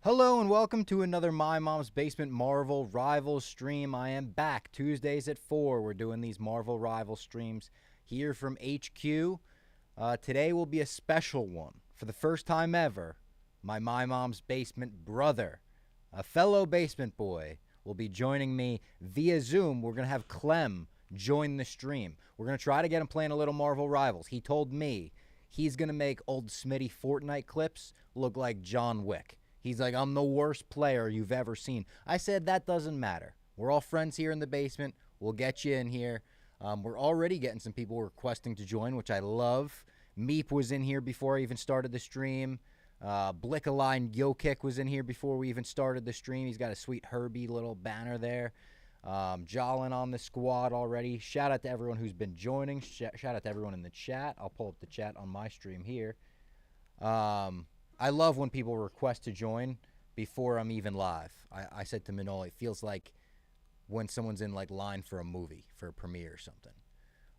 Hello and welcome to another My Mom's Basement Marvel Rivals stream. I am back Tuesdays at 4. We're doing these Marvel Rival streams here from HQ. Today will be a special one. For the first time ever, my Mom's Basement brother, a fellow basement boy, will be joining me via Zoom. We're going to have Clem join the stream. We're going to try to get him playing a little Marvel Rivals. He told me he's going to make old Smitty Fortnite clips look like John Wick. He's like, I'm the worst player you've ever seen. I said, that doesn't matter. We're all friends here in the basement. We'll get you in here. We're already getting some people requesting to join, which I love. Meep was in here before I even started the stream. Blickaline Yo-Kick was in here before we even started the stream. He's got a sweet Herbie little banner there. Jolin on the squad already. Shout out to everyone who's been joining. Shout out to everyone in the chat. I'll pull up the chat on my stream here. I love when people request to join before I'm even live. I said to Manoli, it feels like when someone's in like line for a movie, for a premiere or something.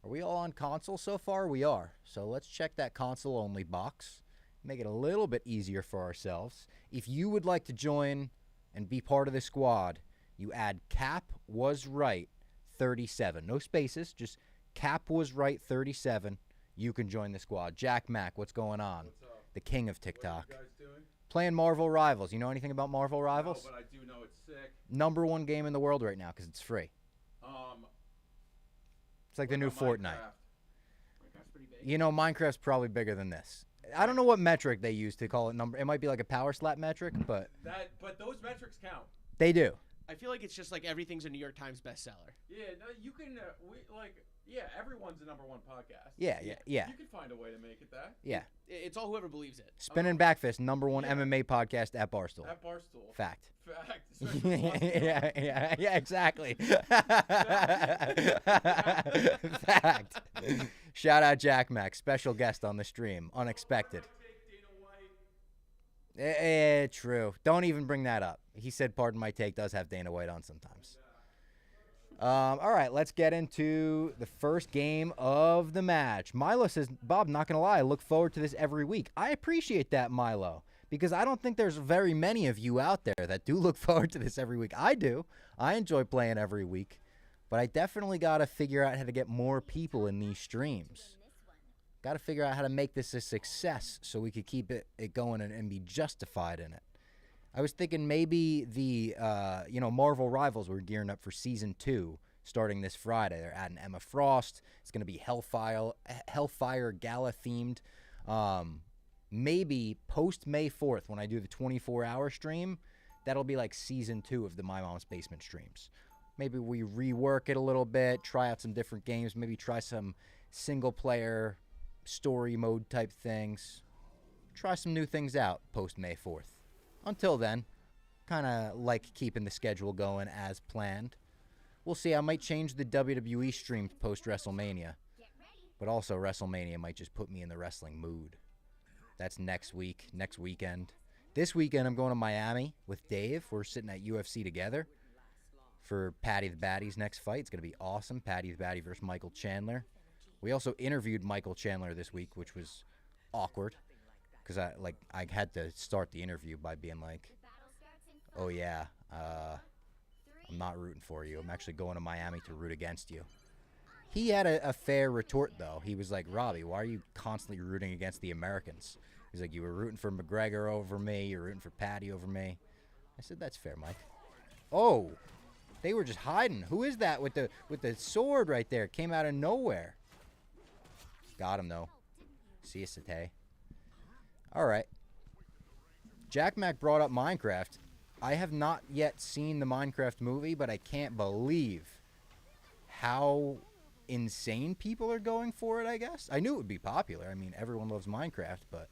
Are we all on console so far? We are. So let's check that console only box. Make it a little bit easier for ourselves. If you would like to join and be part of the squad, you add Cap was right 37. No spaces, just Cap was right 37. You can join the squad. Jack Mack, what's going on? What's up? The king of TikTok. What are you guys doing? Playing Marvel Rivals. You know anything about Marvel Rivals? No, but I do know it's sick. #1 game in the world right now because it's free. It's like the new Fortnite. Minecraft's pretty big. You know, Minecraft's probably bigger than this. I don't know what metric they use to call it number. It might be like a power slap metric, but But those metrics count. they do. I feel like it's just like everything's a New York Times bestseller. Yeah, no, you can. Everyone's a #1 podcast. Yeah. You can find a way to make it that. Yeah. It's all whoever believes it. Spinning Backfist, #1 Yeah. MMA podcast at Barstool. At Barstool. Fact. Especially yeah, exactly. Fact. Shout out Jack Mack, special guest on the stream. Unexpected. True. Don't even bring that up. He said, pardon my take, does have Dana White on sometimes. All right, let's get into the first game of the match. Milo says, Bob, not going to lie, I look forward to this every week. I appreciate that, Milo, because I don't think there's very many of you out there that do look forward to this every week. I do. I enjoy playing every week, but I definitely got to figure out how to get more people in these streams. Got to figure out how to make this a success so we could keep it going and be justified in it. I was thinking maybe the Marvel Rivals were gearing up for Season 2 starting this Friday. They're adding Emma Frost. It's going to be Hellfire Gala themed. Maybe post May 4th when I do the 24-hour stream, that'll be like Season 2 of the My Mom's Basement streams. Maybe we rework it a little bit, try out some different games, maybe try some single-player story mode type things. Try some new things out post May 4th. Until then, kind of like keeping the schedule going as planned. We'll see. I might change the WWE stream post-WrestleMania. But also, WrestleMania might just put me in the wrestling mood. That's next weekend. This weekend, I'm going to Miami with Dave. We're sitting at UFC together for Patty the Baddy's next fight. It's going to be awesome. Patty the Baddy versus Michael Chandler. We also interviewed Michael Chandler this week, which was awkward. Because I had to start the interview by being like, oh yeah, I'm not rooting for you. I'm actually going to Miami to root against you. He had a fair retort, though. He was like, Robbie, why are you constantly rooting against the Americans? He's like, you were rooting for McGregor over me. You were rooting for Patty over me. I said, that's fair, Mike. Oh, they were just hiding. Who is that with the sword right there? Came out of nowhere. Got him, though. See you, Sate. All right. Jack Mack brought up Minecraft. I have not yet seen the Minecraft movie, but I can't believe how insane people are going for it, I guess. I knew it would be popular. I mean, everyone loves Minecraft, but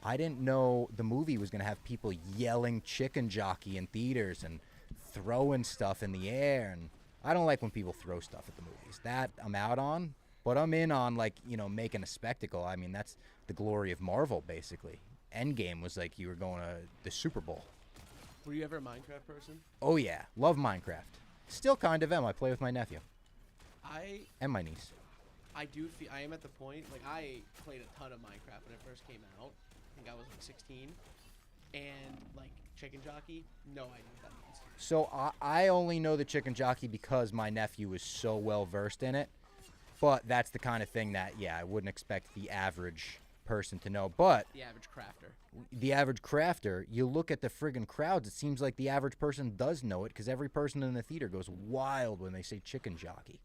I didn't know the movie was going to have people yelling chicken jockey in theaters and throwing stuff in the air. And I don't like when people throw stuff at the movies. That I'm out on. But I'm in on, making a spectacle. I mean, that's the glory of Marvel, basically. Endgame was like you were going to the Super Bowl. Were you ever a Minecraft person? Oh, yeah. Love Minecraft. Still kind of am. I play with my nephew. And my niece. I am at the point, I played a ton of Minecraft when it first came out. I think I was 16. and like chicken jockey, no idea what that means. So I only know the chicken jockey because my nephew is so well versed in it. But that's the kind of thing that, I wouldn't expect the average person to know. But The average crafter. the average crafter, you look at the friggin' crowds, it seems like the average person does know it because every person in the theater goes wild when they say chicken jockey.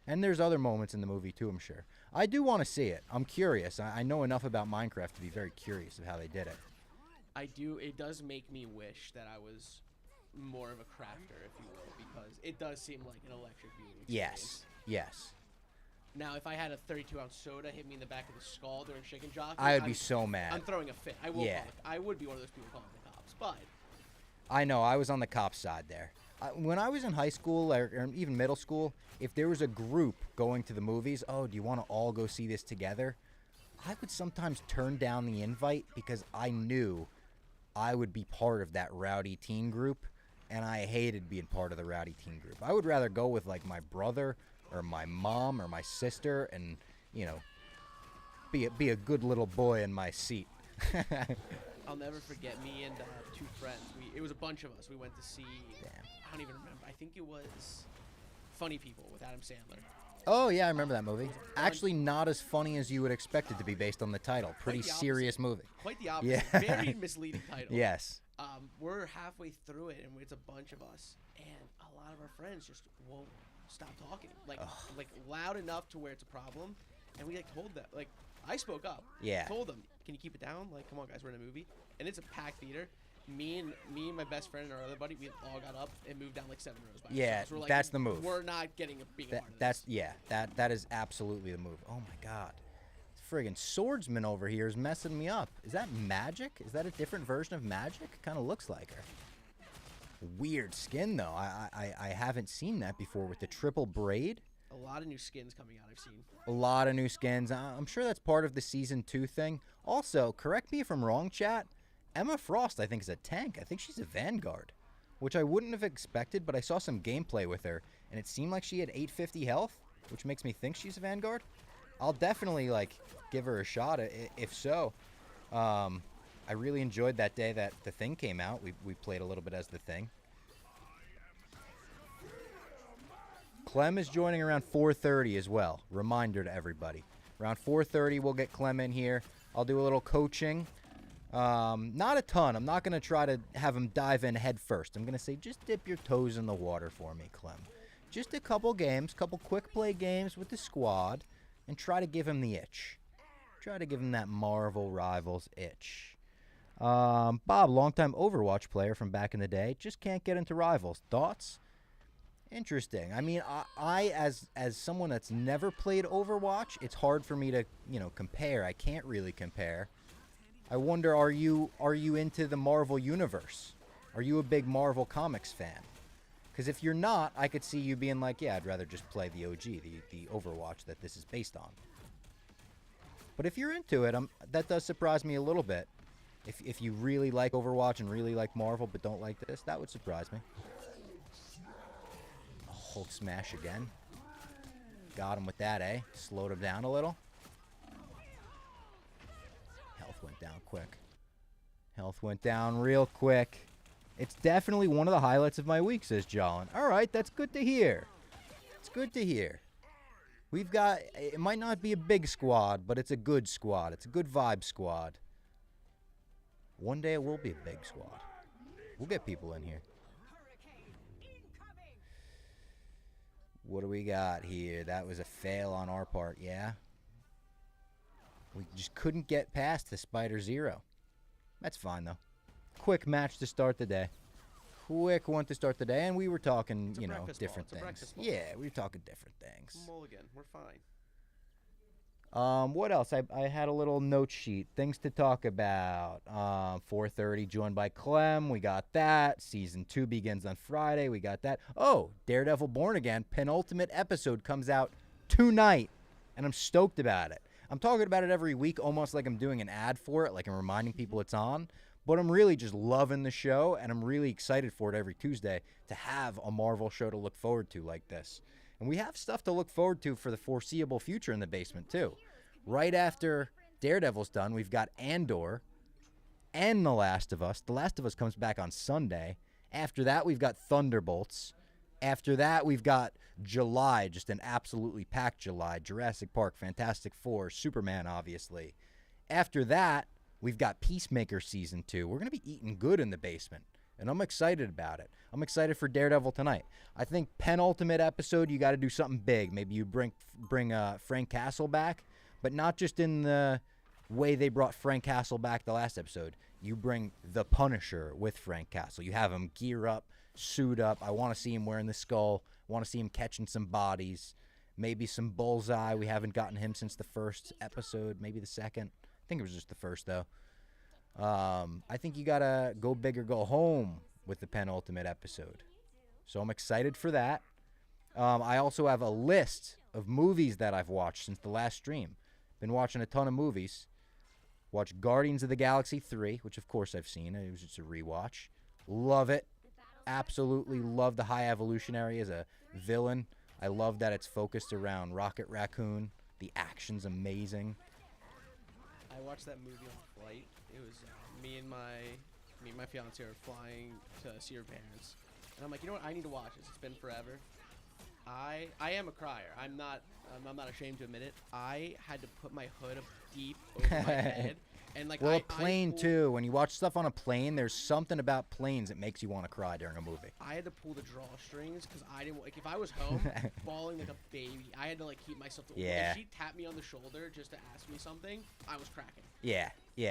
And there's other moments in the movie too, I'm sure. I do want to see it. I'm curious. I know enough about Minecraft to be very curious of how they did it. I do. It does make me wish that I was more of a crafter, if you will, because it does seem like an electric viewing experience. Yes. Now, if I had a 32-ounce soda hit me in the back of the skull during chicken jockey, I would be so mad. I'm throwing a fit. I will. Yeah. I would be one of those people calling the cops, but I know. I was on the cop side there. When I was in high school or even middle school, if there was a group going to the movies, do you want to all go see this together? I would sometimes turn down the invite because I knew I would be part of that rowdy teen group, and I hated being part of the rowdy teen group. I would rather go with like my brother or my mom or my sister and, be a good little boy in my seat. I'll never forget me and two friends. It was a bunch of us. We went to see. Damn. I don't even remember. I think it was Funny People with Adam Sandler. Oh, yeah, I remember that movie. Actually, not as funny as you would expect it to be based on the title. Pretty the serious movie. Quite the opposite. Yeah. Very misleading title. Yes. We're halfway through it, and it's a bunch of us, and a lot of our friends just won't stop talking, like loud enough to where it's a problem. And we told them, I spoke up. Yeah. Told them, can you keep it down? Come on, guys, we're in a movie, and it's a packed theater. Me and my best friend and our other buddy, we all got up and moved down 7 rows by ourselves. We're that's the move. We're not getting being a part of this. That is absolutely the move. Oh my God, this friggin' swordsman over here is messing me up. Is that magic? Is that a different version of magic? Kind of looks like her. Weird skin though. I haven't seen that before with the triple braid. A lot of new skins coming out. I've seen. A lot of new skins. I'm sure that's part of the season 2 thing. Also, correct me if I'm wrong, chat. Emma Frost, I think, is a tank. I think she's a Vanguard, which I wouldn't have expected, but I saw some gameplay with her, and it seemed like she had 850 health, which makes me think she's a Vanguard. I'll definitely, give her a shot, if so. I really enjoyed that day that the Thing came out. We played a little bit as the Thing. Clem is joining around 4:30 as well. Reminder to everybody. Around 4:30, we'll get Clem in here. I'll do a little coaching. Not a ton. I'm not going to try to have him dive in head first. I'm going to say just dip your toes in the water for me, Clem. Just a couple games, couple quick play games with the squad, and try to give him the itch. Try to give him that Marvel Rivals itch. Bob, longtime Overwatch player from back in the day, just can't get into Rivals. Thoughts? Interesting. I mean, I as someone that's never played Overwatch, it's hard for me to, compare. I can't really compare. I wonder, are you into the Marvel universe? Are you a big Marvel Comics fan? Because if you're not, I could see you being like, yeah, I'd rather just play the OG, the Overwatch that this is based on. But if you're into it, that does surprise me a little bit. If you really like Overwatch and really like Marvel but don't like this, that would surprise me. Hulk smash again. Got him with that, eh? Slowed him down a little. Health went down quick. Health went down real quick. It's definitely one of the highlights of my week, says Jolin. All right, that's good to hear. It's good to hear. We've got, it might not be a big squad, but it's a good squad. It's a good vibe squad. One day it will be a big squad. We'll get people in here. What do we got here? That was a fail on our part, yeah? We just couldn't get past the Spider Zero. That's fine, though. Quick match to start the day. Quick one to start the day. And we were talking, different things. Yeah, we were talking different things. Mulligan, we're fine. What else? I had a little note sheet. Things to talk about. 4:30, joined by Clem. We got that. Season 2 begins on Friday. We got that. Oh, Daredevil Born Again. Penultimate episode comes out tonight. And I'm stoked about it. I'm talking about it every week, almost like I'm doing an ad for it, like I'm reminding people it's on. But I'm really just loving the show, and I'm really excited for it every Tuesday to have a Marvel show to look forward to like this. And we have stuff to look forward to for the foreseeable future in the basement, too. Right after Daredevil's done, we've got Andor. and The Last of Us. The Last of Us comes back on Sunday. After that, we've got Thunderbolts. After that, we've got July, just an absolutely packed July. Jurassic Park, Fantastic Four, Superman, obviously. After that, we've got Peacemaker Season 2. We're going to be eating good in the basement, and I'm excited about it. I'm excited for Daredevil tonight. I think penultimate episode, you got to do something big. Maybe you bring Frank Castle back, but not just in the way they brought Frank Castle back the last episode. You bring the Punisher with Frank Castle. You have him gear up, suit up. I want to see him wearing the skull. I want to see him catching some bodies. Maybe some Bullseye. We haven't gotten him since the first episode, maybe the second. I think it was just the first, though. I think you got to go big or go home with the penultimate episode. So I'm excited for that. I also have a list of movies that I've watched since the last stream. Been watching a ton of movies. Watched Guardians of the Galaxy 3, which of course I've seen. It was just a rewatch. Love it. Absolutely love the High Evolutionary as a villain. I love that it's focused around Rocket Raccoon. The action's amazing. I watched that movie on flight. It was me and my fiance are flying to see her parents, and I'm like, you know what? I need to watch this. It's been forever. I am a crier. I'm not ashamed to admit it. I had to put my hood up deep over my head, and like a plane too. When you watch stuff on a plane, there's something about planes that makes you want to cry during a movie. I had to pull the drawstrings because I didn't like if I was home bawling like a baby. I had to like keep myself. Yeah. If she tapped me on the shoulder just to ask me something, I was cracking. Yeah.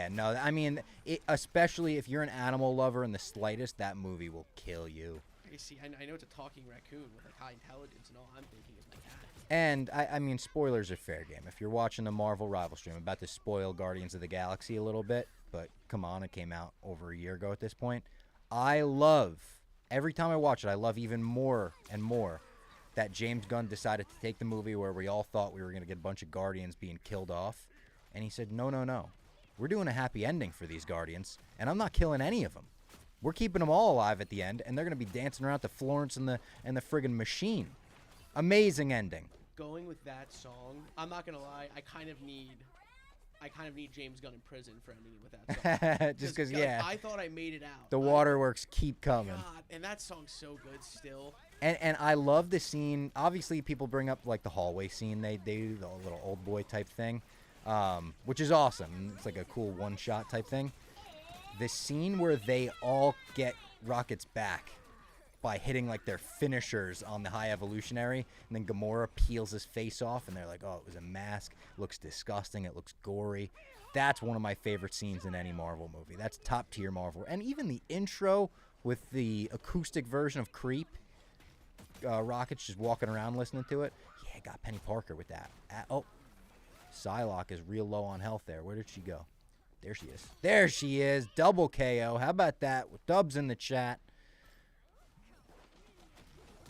No, I mean, especially if you're an animal lover in the slightest, that movie will kill you. See, I know it's a talking raccoon with like high intelligence, and all I'm thinking is my cat. And I mean, spoilers are fair game. If you're watching the Marvel Rival stream, I'm about to spoil Guardians of the Galaxy a little bit, but come on, it came out over a year ago at this point. Every time I watch it, I love even more and more that James Gunn decided to take the movie where we all thought we were going to get a bunch of Guardians being killed off, and he said, no. We're doing a happy ending for these Guardians, and I'm not killing any of them. We're keeping them all alive at the end, and they're going to be dancing around to Florence and the friggin' machine. Amazing ending. Going with that song, I'm not gonna lie. I kind of need James Gunn in prison for ending it with that song. Just because, yeah. I thought I made it out. The waterworks keep coming. God, and that song's so good still. And I love the scene. Obviously, people bring up like the hallway scene. They do the little old boy type thing, which is awesome. It's like a cool one-shot type thing. The scene where they all get Rocket's back by hitting like their finishers on the High Evolutionary, and then Gamora peels his face off, and they're like, oh, it was a mask. It looks disgusting. It looks gory. That's one of my favorite scenes in any Marvel movie. That's top tier Marvel. And even the intro with the acoustic version of Creep, Rocket's just walking around listening to it. Yeah, got Penny Parker with that. Psylocke is real low on health there. Where did she go? There she is. There she is. Double KO. How about that? With Dubs in the chat.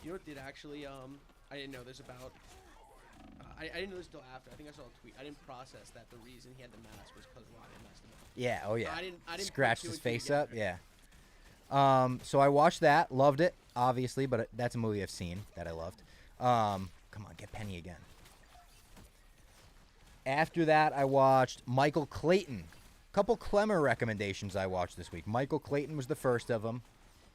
You know what did actually, I didn't know this about, I didn't know this until after. I think I saw a tweet. I didn't process that the reason he had the mask was because Rocket messed him up. Yeah, oh yeah. I didn't scratched his face up, together. yeah. So I watched that. Loved it, obviously, but that's a movie I've seen that I loved. Come on, get Penny again. After that, I watched Michael Clayton. Couple Clemmer recommendations I watched this week. Michael Clayton was the first of them.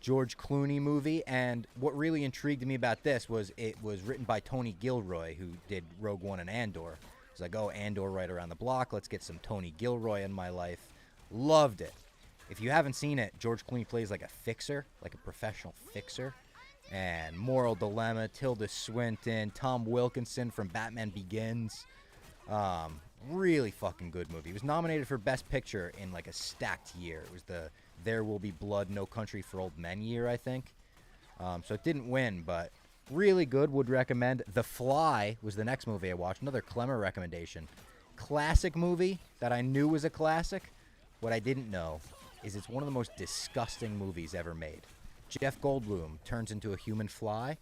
George Clooney movie, and what really intrigued me about this was it was written by Tony Gilroy, who did Rogue One and Andor. It's like, oh, Andor right around the block. Let's get some Tony Gilroy in my life. Loved it. If you haven't seen it, George Clooney plays like a fixer, like a professional fixer. And Moral Dilemma, Tilda Swinton, Tom Wilkinson from Batman Begins. Really fucking good movie. It was nominated for Best Picture in like a stacked year. It was the There Will Be Blood, No Country for Old Men year, I think. So it didn't win, but really good. Would recommend. The Fly was the next movie I watched. Another Clemmer recommendation. Classic movie that I knew was a classic. What I didn't know is it's one of the most disgusting movies ever made. Jeff Goldblum turns into a human fly,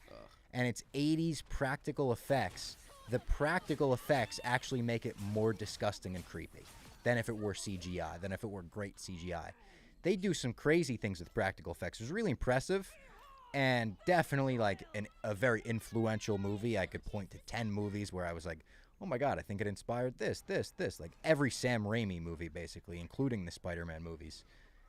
and it's 80s practical effects. The practical effects actually make it more disgusting and creepy than if it were CGI, than if it were great CGI. They do some crazy things with practical effects. It was really impressive, and definitely like a very influential movie. I could point to 10 movies where I was like, oh my God, I think it inspired this. Like every Sam Raimi movie, basically, including the Spider-Man movies.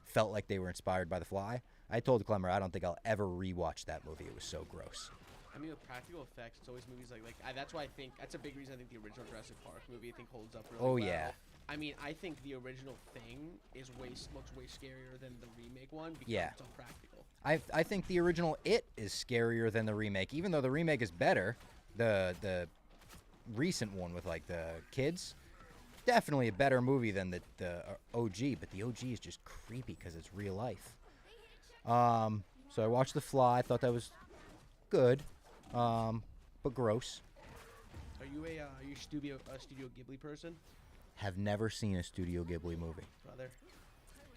felt like they were inspired by The Fly. I told Clemmer I don't think I'll ever rewatch that movie. It was so gross. I mean, with practical effects, it's always movies that's why I think that's a big reason I think the original Jurassic Park movie holds up really well. Oh, yeah. I mean, I think the original Thing looks way scarier than the remake one because it's all practical. I think the original It is scarier than the remake, even though the remake is better. The recent one with like the kids, definitely a better movie than the OG. But the OG is just creepy because it's real life. So I watched The Fly. I thought that was good, but gross. Are you a Studio Ghibli person? Have never seen a Studio Ghibli movie. Brother,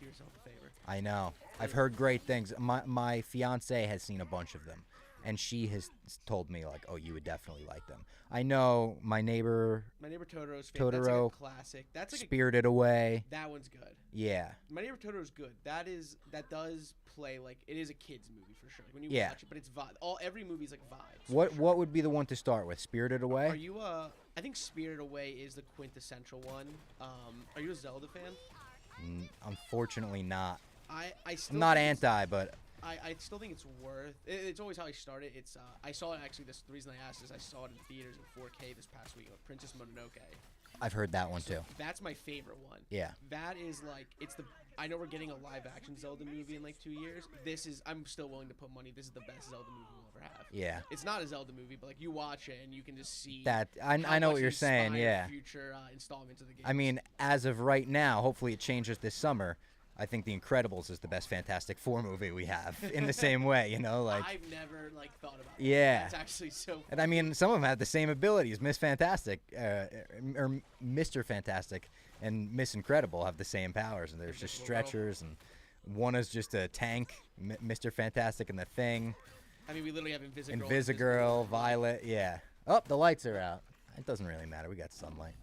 do yourself a favor. I know. I've heard great things. My fiance has seen a bunch of them, and she has told me like, "Oh, you would definitely like them." I know My Neighbor Totoro's Totoro. That's like a classic. That's like Spirited Away. That one's good. Yeah. My Neighbor Totoro's good. That does play like it is a kids movie for sure. Like, when you watch it, but it's every movie's like vibes. What would be the one to start with? Spirited Away? Are you I think Spirited Away is the quintessential one. Are you a Zelda fan? Unfortunately not. I'm not anti, but I still think it's worth. It's always how I started. It's I saw it actually. The reason I asked is I saw it in theaters in 4K this past week. Princess Mononoke. I've heard that one too. That's my favorite one. Yeah. That is like I know we're getting a live action Zelda movie in like 2 years. I'm still willing to put money. This is the best Zelda movie we'll ever have. Yeah. It's not a Zelda movie, but like you watch it and you can just see that. I know what you're saying. Yeah. Future installments of the game. I mean, as of right now, hopefully it changes this summer. I think The Incredibles is the best Fantastic Four movie we have. In the same way, like I've never thought about. Yeah. It's actually so funny. And I mean, some of them have the same abilities. Miss Fantastic, or Mr. Fantastic, and Miss Incredible have the same powers, and there's just stretchers, and one is just a tank, Mr. Fantastic, and the Thing. I mean, we literally have Invisigirl, Violet, yeah. Oh, the lights are out. It doesn't really matter. We got sunlight.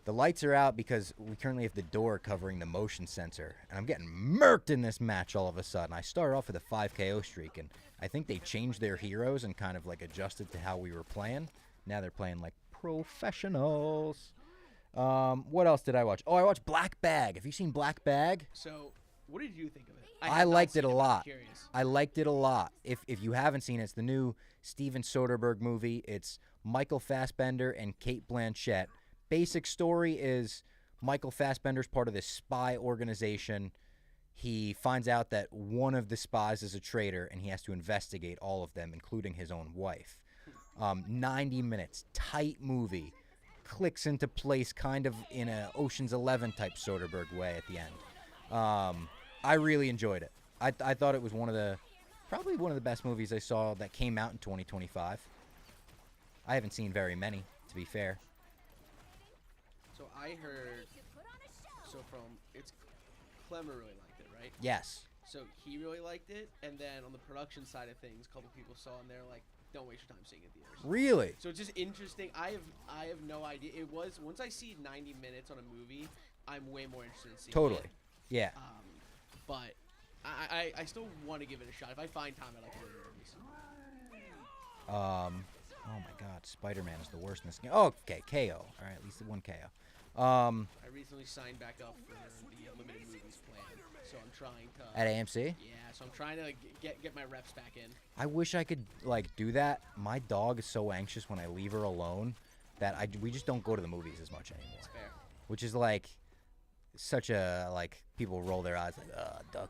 The lights are out because we currently have the door covering the motion sensor, and I'm getting murked in this match all of a sudden. I started off with a 5 KO streak, and I think they changed their heroes and kind of like adjusted to how we were playing. Now they're playing like professionals. What else did I watch? Oh, I watched Black Bag. Have you seen Black Bag? So, what did you think of it? I liked it a lot. I'm curious. I liked it a lot. If you haven't seen it, it's the new Steven Soderbergh movie. It's Michael Fassbender and Cate Blanchett. Basic story is Michael Fassbender's part of this spy organization. He finds out that one of the spies is a traitor, and he has to investigate all of them, including his own wife. 90 minutes, tight movie, clicks into place kind of in a Ocean's 11 type Soderbergh way at the end. I really enjoyed it. I thought it was probably one of the best movies I saw that came out in 2025. I haven't seen very many, to be fair. So I heard, Clemmer really liked it, right? Yes. So he really liked it, and then on the production side of things, a couple people saw and they're like, "Don't waste your time seeing it in theaters." Really? So it's just interesting. I have no idea. It was once I see 90 minutes on a movie, I'm way more interested in seeing it. Totally. Yeah. But I still want to give it a shot. If I find time, I like to go to the movies. Oh my God, Spider-Man is the worst in this game. Oh, okay, KO. All right, at least one KO. I recently signed back up for the limited movies plan, so I'm trying to. At AMC? Yeah, so I'm trying to get my reps back in. I wish I could do that. My dog is so anxious when I leave her alone that we just don't go to the movies as much anymore. That's fair. Which is such a people roll their eyes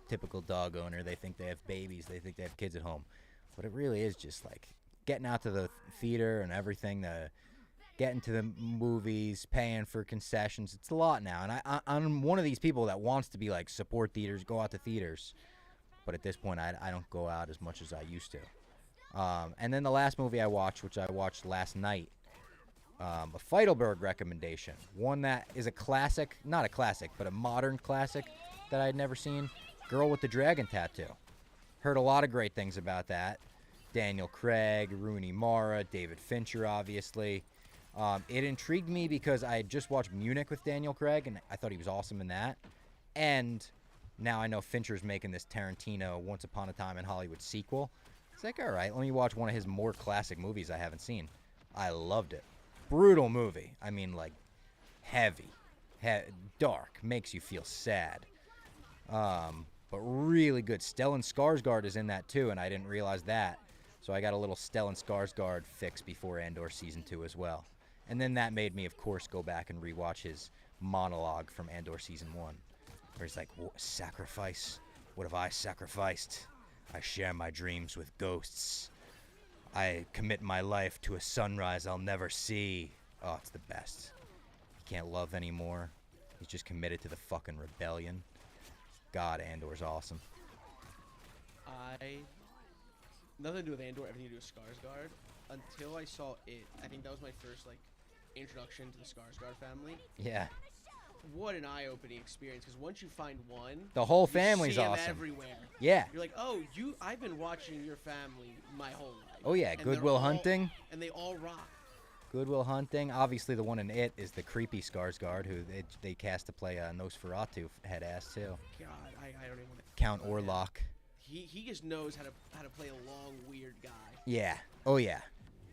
typical dog owner. They think they have babies. They think they have kids at home, but it really is just getting out to the theater and everything, getting to the movies, paying for concessions. It's a lot now, and I'm one of these people that wants to be support theaters, go out to theaters, but at this point I don't go out as much as I used to. And then the last movie I watched, which I watched last night, a Feidelberg recommendation, one that is a classic, not a classic, but a modern classic that I had never seen, Girl with the Dragon Tattoo. Heard a lot of great things about that. Daniel Craig, Rooney Mara, David Fincher, obviously. It intrigued me because I had just watched Munich with Daniel Craig, and I thought he was awesome in that. And now I know Fincher's making this Tarantino Once Upon a Time in Hollywood sequel. It's all right, let me watch one of his more classic movies I haven't seen. I loved it. Brutal movie. I mean, heavy, dark, makes you feel sad. But really good. Stellan Skarsgård is in that too, and I didn't realize that. So I got a little Stellan Skarsgård fix before Andor Season 2 as well. And then that made me, of course, go back and rewatch his monologue from Andor Season 1. Where he's like, sacrifice? What have I sacrificed? I share my dreams with ghosts. I commit my life to a sunrise I'll never see. Oh, it's the best. He can't love anymore. He's just committed to the fucking rebellion. God, Andor's awesome. Nothing to do with Andor, everything to do with Skarsgård. Until I saw it, I think that was my first introduction to the Skarsgård family. Yeah. What an eye-opening experience! Because once you find one, the whole you family's see 'em awesome. everywhere. Yeah. You're like, oh, I've been watching your family my whole life. Oh yeah, And Good they're Will all- Hunting. And they all rock. Good Will Hunting. Obviously, the one in It is the creepy Skarsgård, who they cast to play Nosferatu head ass too. God, I don't even want to. Count Orlok. He just knows how to play a long, weird guy. Yeah. Oh yeah.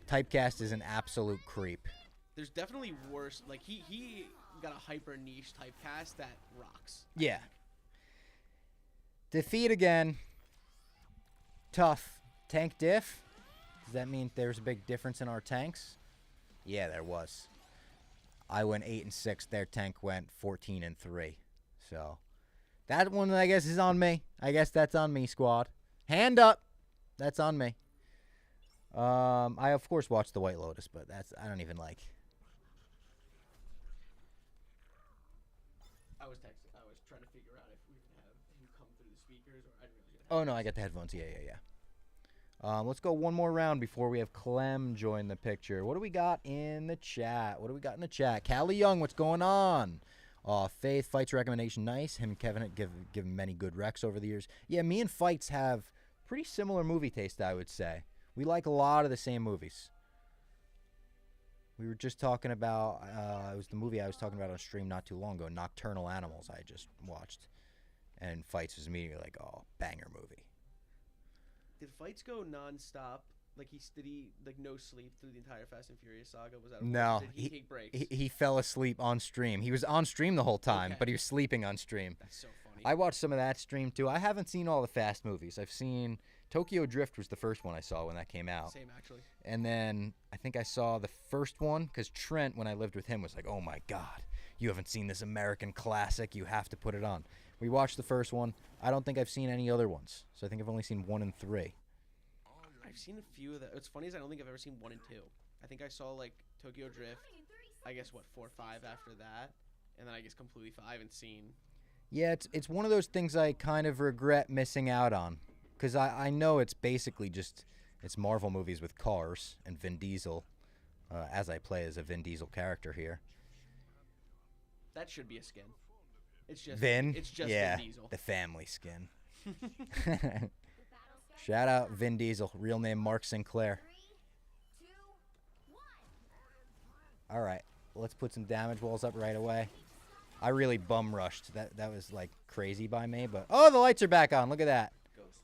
Typecast is an absolute creep. There's definitely worse. He got a hyper niche typecast that rocks. Yeah. Defeat again. Tough. Tank diff? Does that mean there's a big difference in our tanks? Yeah, there was. I went 8-6. Their tank went 14-3. So that one, I guess, is on me. I guess that's on me, squad. Hand up. That's on me. I of course watched the White Lotus, but I don't even like. I was trying to figure out if we could have him come through the speakers, or I didn't really get. Oh no, I got the headphones. Yeah. Let's go one more round before we have Clem join the picture. What do we got in the chat? Callie Young, what's going on? Faith, Fights recommendation, nice. Him and Kevin give many good recs over the years. Yeah, me and Fights have pretty similar movie taste, I would say. We like a lot of the same movies. We were just talking about, it was the movie I was talking about on stream not too long ago, Nocturnal Animals, I just watched. And Fights was immediately like, oh, banger movie. Did Fights go nonstop? Did he no sleep through the entire Fast and Furious saga? Was that no? Did he take breaks? He fell asleep on stream. He was on stream the whole time, Okay. but he was sleeping on stream. That's so funny. I watched some of that stream too. I haven't seen all the Fast movies. I've seen Tokyo Drift was the first one I saw when that came out. Same actually. And then I think I saw the first one because Trent, when I lived with him, was like, "Oh my God, you haven't seen this American classic. You have to put it on." We watched the first one. I don't think I've seen any other ones, so I think I've only seen 1 and 3. I've seen a few of that. What's funny is I don't think I've ever seen 1 and 2. I think I saw Tokyo Drift. I guess 4, 5 after that, and then I guess completely 5 and seen. Yeah, it's one of those things I kind of regret missing out on, because I know it's basically just it's Marvel movies with cars and Vin Diesel, as I play as a Vin Diesel character here. That should be a skin. It's just Vin. It's just yeah, Vin Diesel. the family skin. Shout out Vin Diesel, real name Mark Sinclair. 3, 2, 1. All right, let's put some damage walls up right away. I really bum rushed. That was crazy by me, but oh, the lights are back on. Look at that. Ghost.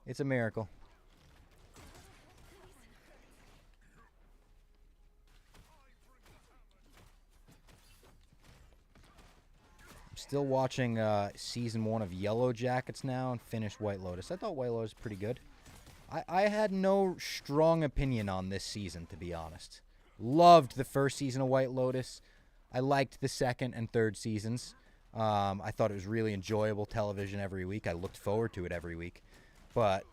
It's a miracle. I'm still watching season 1 of Yellow Jackets now and finished White Lotus. I thought White Lotus was pretty good. I had no strong opinion on this season, to be honest. Loved the first season of White Lotus. I liked the second and third seasons. I thought it was really enjoyable television every week. I looked forward to it every week. But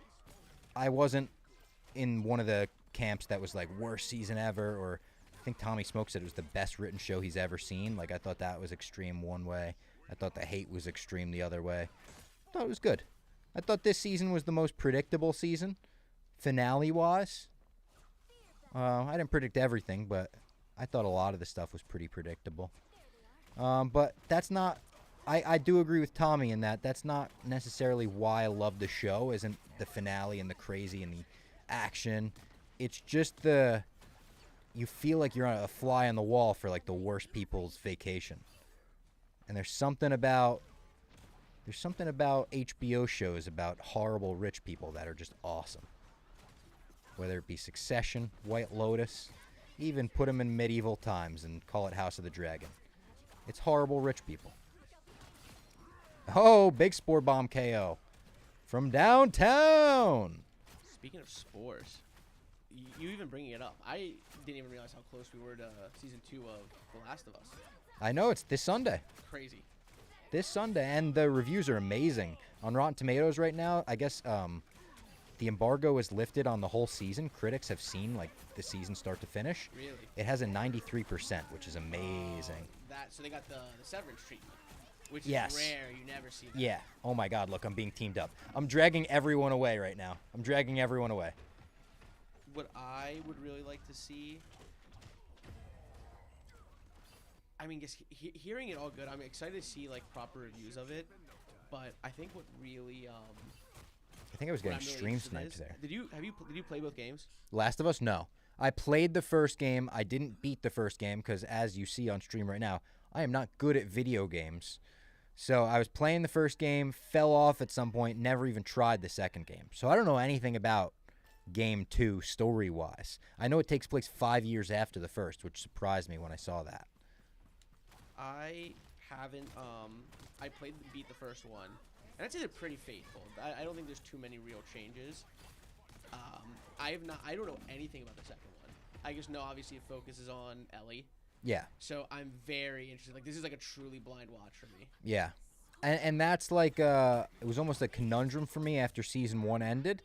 I wasn't in one of the camps that was worst season ever, or I think Tommy Smoke said it was the best written show he's ever seen. I thought that was extreme one way. I thought the hate was extreme the other way. I thought it was good. I thought this season was the most predictable season, finale-wise. I didn't predict everything, but I thought a lot of the stuff was pretty predictable. But that's not... I do agree with Tommy in that that's not necessarily why I love the show, isn't the finale and the crazy and the action. It's just you feel like you're a fly on the wall for the worst people's vacation. And there's something about HBO shows about horrible rich people that are just awesome. Whether it be Succession, White Lotus, even put them in medieval times and call it House of the Dragon. It's horrible rich people. Oh, big Spore Bomb KO from downtown. Speaking of spores, you even bringing it up, I didn't even realize how close we were to season 2 of The Last of Us. I know, it's this Sunday. Crazy. This Sunday, and the reviews are amazing. On Rotten Tomatoes right now, I guess the embargo is lifted on the whole season. Critics have seen, like, the season start to finish. Really? It has a 93%, which is amazing. So they got the severance treatment, which Yes. is rare. You never see that. Yeah. Oh, my God, look, I'm being teamed up. I'm dragging everyone away right now. I'm dragging everyone away. What I would really like to see, I mean, just hearing it all good, I'm excited to see, like, proper reviews of it. But I think what really, I think I was what getting I'm really stream interested sniped is- there. Did you play both games? Last of Us, no. I played the first game. I didn't beat the first game because, as you see on stream right now, I am not good at video games. So I was playing the first game, fell off at some point, never even tried the second game. So I don't know anything about Game 2 story-wise. I know it takes place 5 years after the first, which surprised me when I saw that. I haven't. I beat the first one, and I'd say they're pretty faithful. I don't think there's too many real changes. I don't know anything about the second one. I just know obviously it focuses on Ellie. Yeah. So I'm very interested. Like, this is like a truly blind watch for me. Yeah. And that's like, it was almost a conundrum for me after Season 1 ended.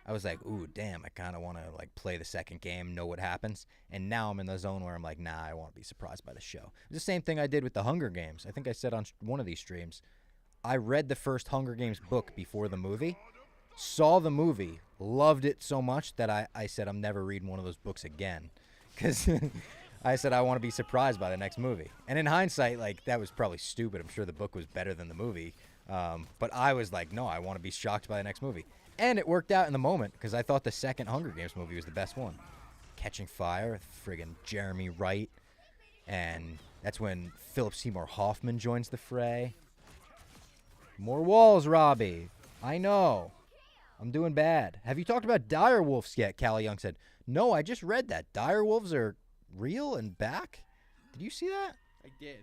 I was like, ooh, damn, I kind of want to, like, play the second game, know what happens. And now I'm in the zone where I'm like, nah, I want to be surprised by the show. It's the same thing I did with the Hunger Games. I think I said on one of these streams, I read the first Hunger Games book before the movie, saw the movie, loved it so much that I said I'm never reading one of those books again. Because I said I want to be surprised by the next movie. And in hindsight, like, that was probably stupid. I'm sure the book was better than the movie. But I was like, no, I want to be shocked by the next movie. And it worked out in the moment because I thought the second Hunger Games movie was the best one. Catching Fire, friggin' Jeremy Wright. And that's when Philip Seymour Hoffman joins the fray. More walls, Robbie. I know. I'm doing bad. Have you talked about dire wolves yet? Callie Young said. No, I just read that. Dire wolves are real and back. Did you see that? I did.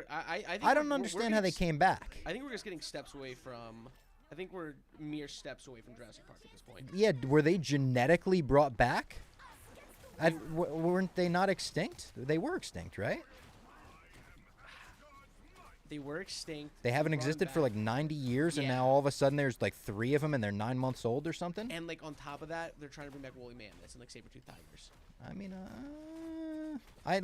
I think I don't understand how they came back. I think we're just getting steps away from. I think we're mere steps away from Jurassic Park at this point. Yeah, were they genetically brought back? Weren't they not extinct? They were extinct, right? They were extinct. They haven't brought 'em existed for back. like 90 years, and Yeah. now all of a sudden there's like 3 of them, and they're 9 months old or something. And like on top of that, they're trying to bring back woolly mammoths and like saber-toothed tigers. I mean,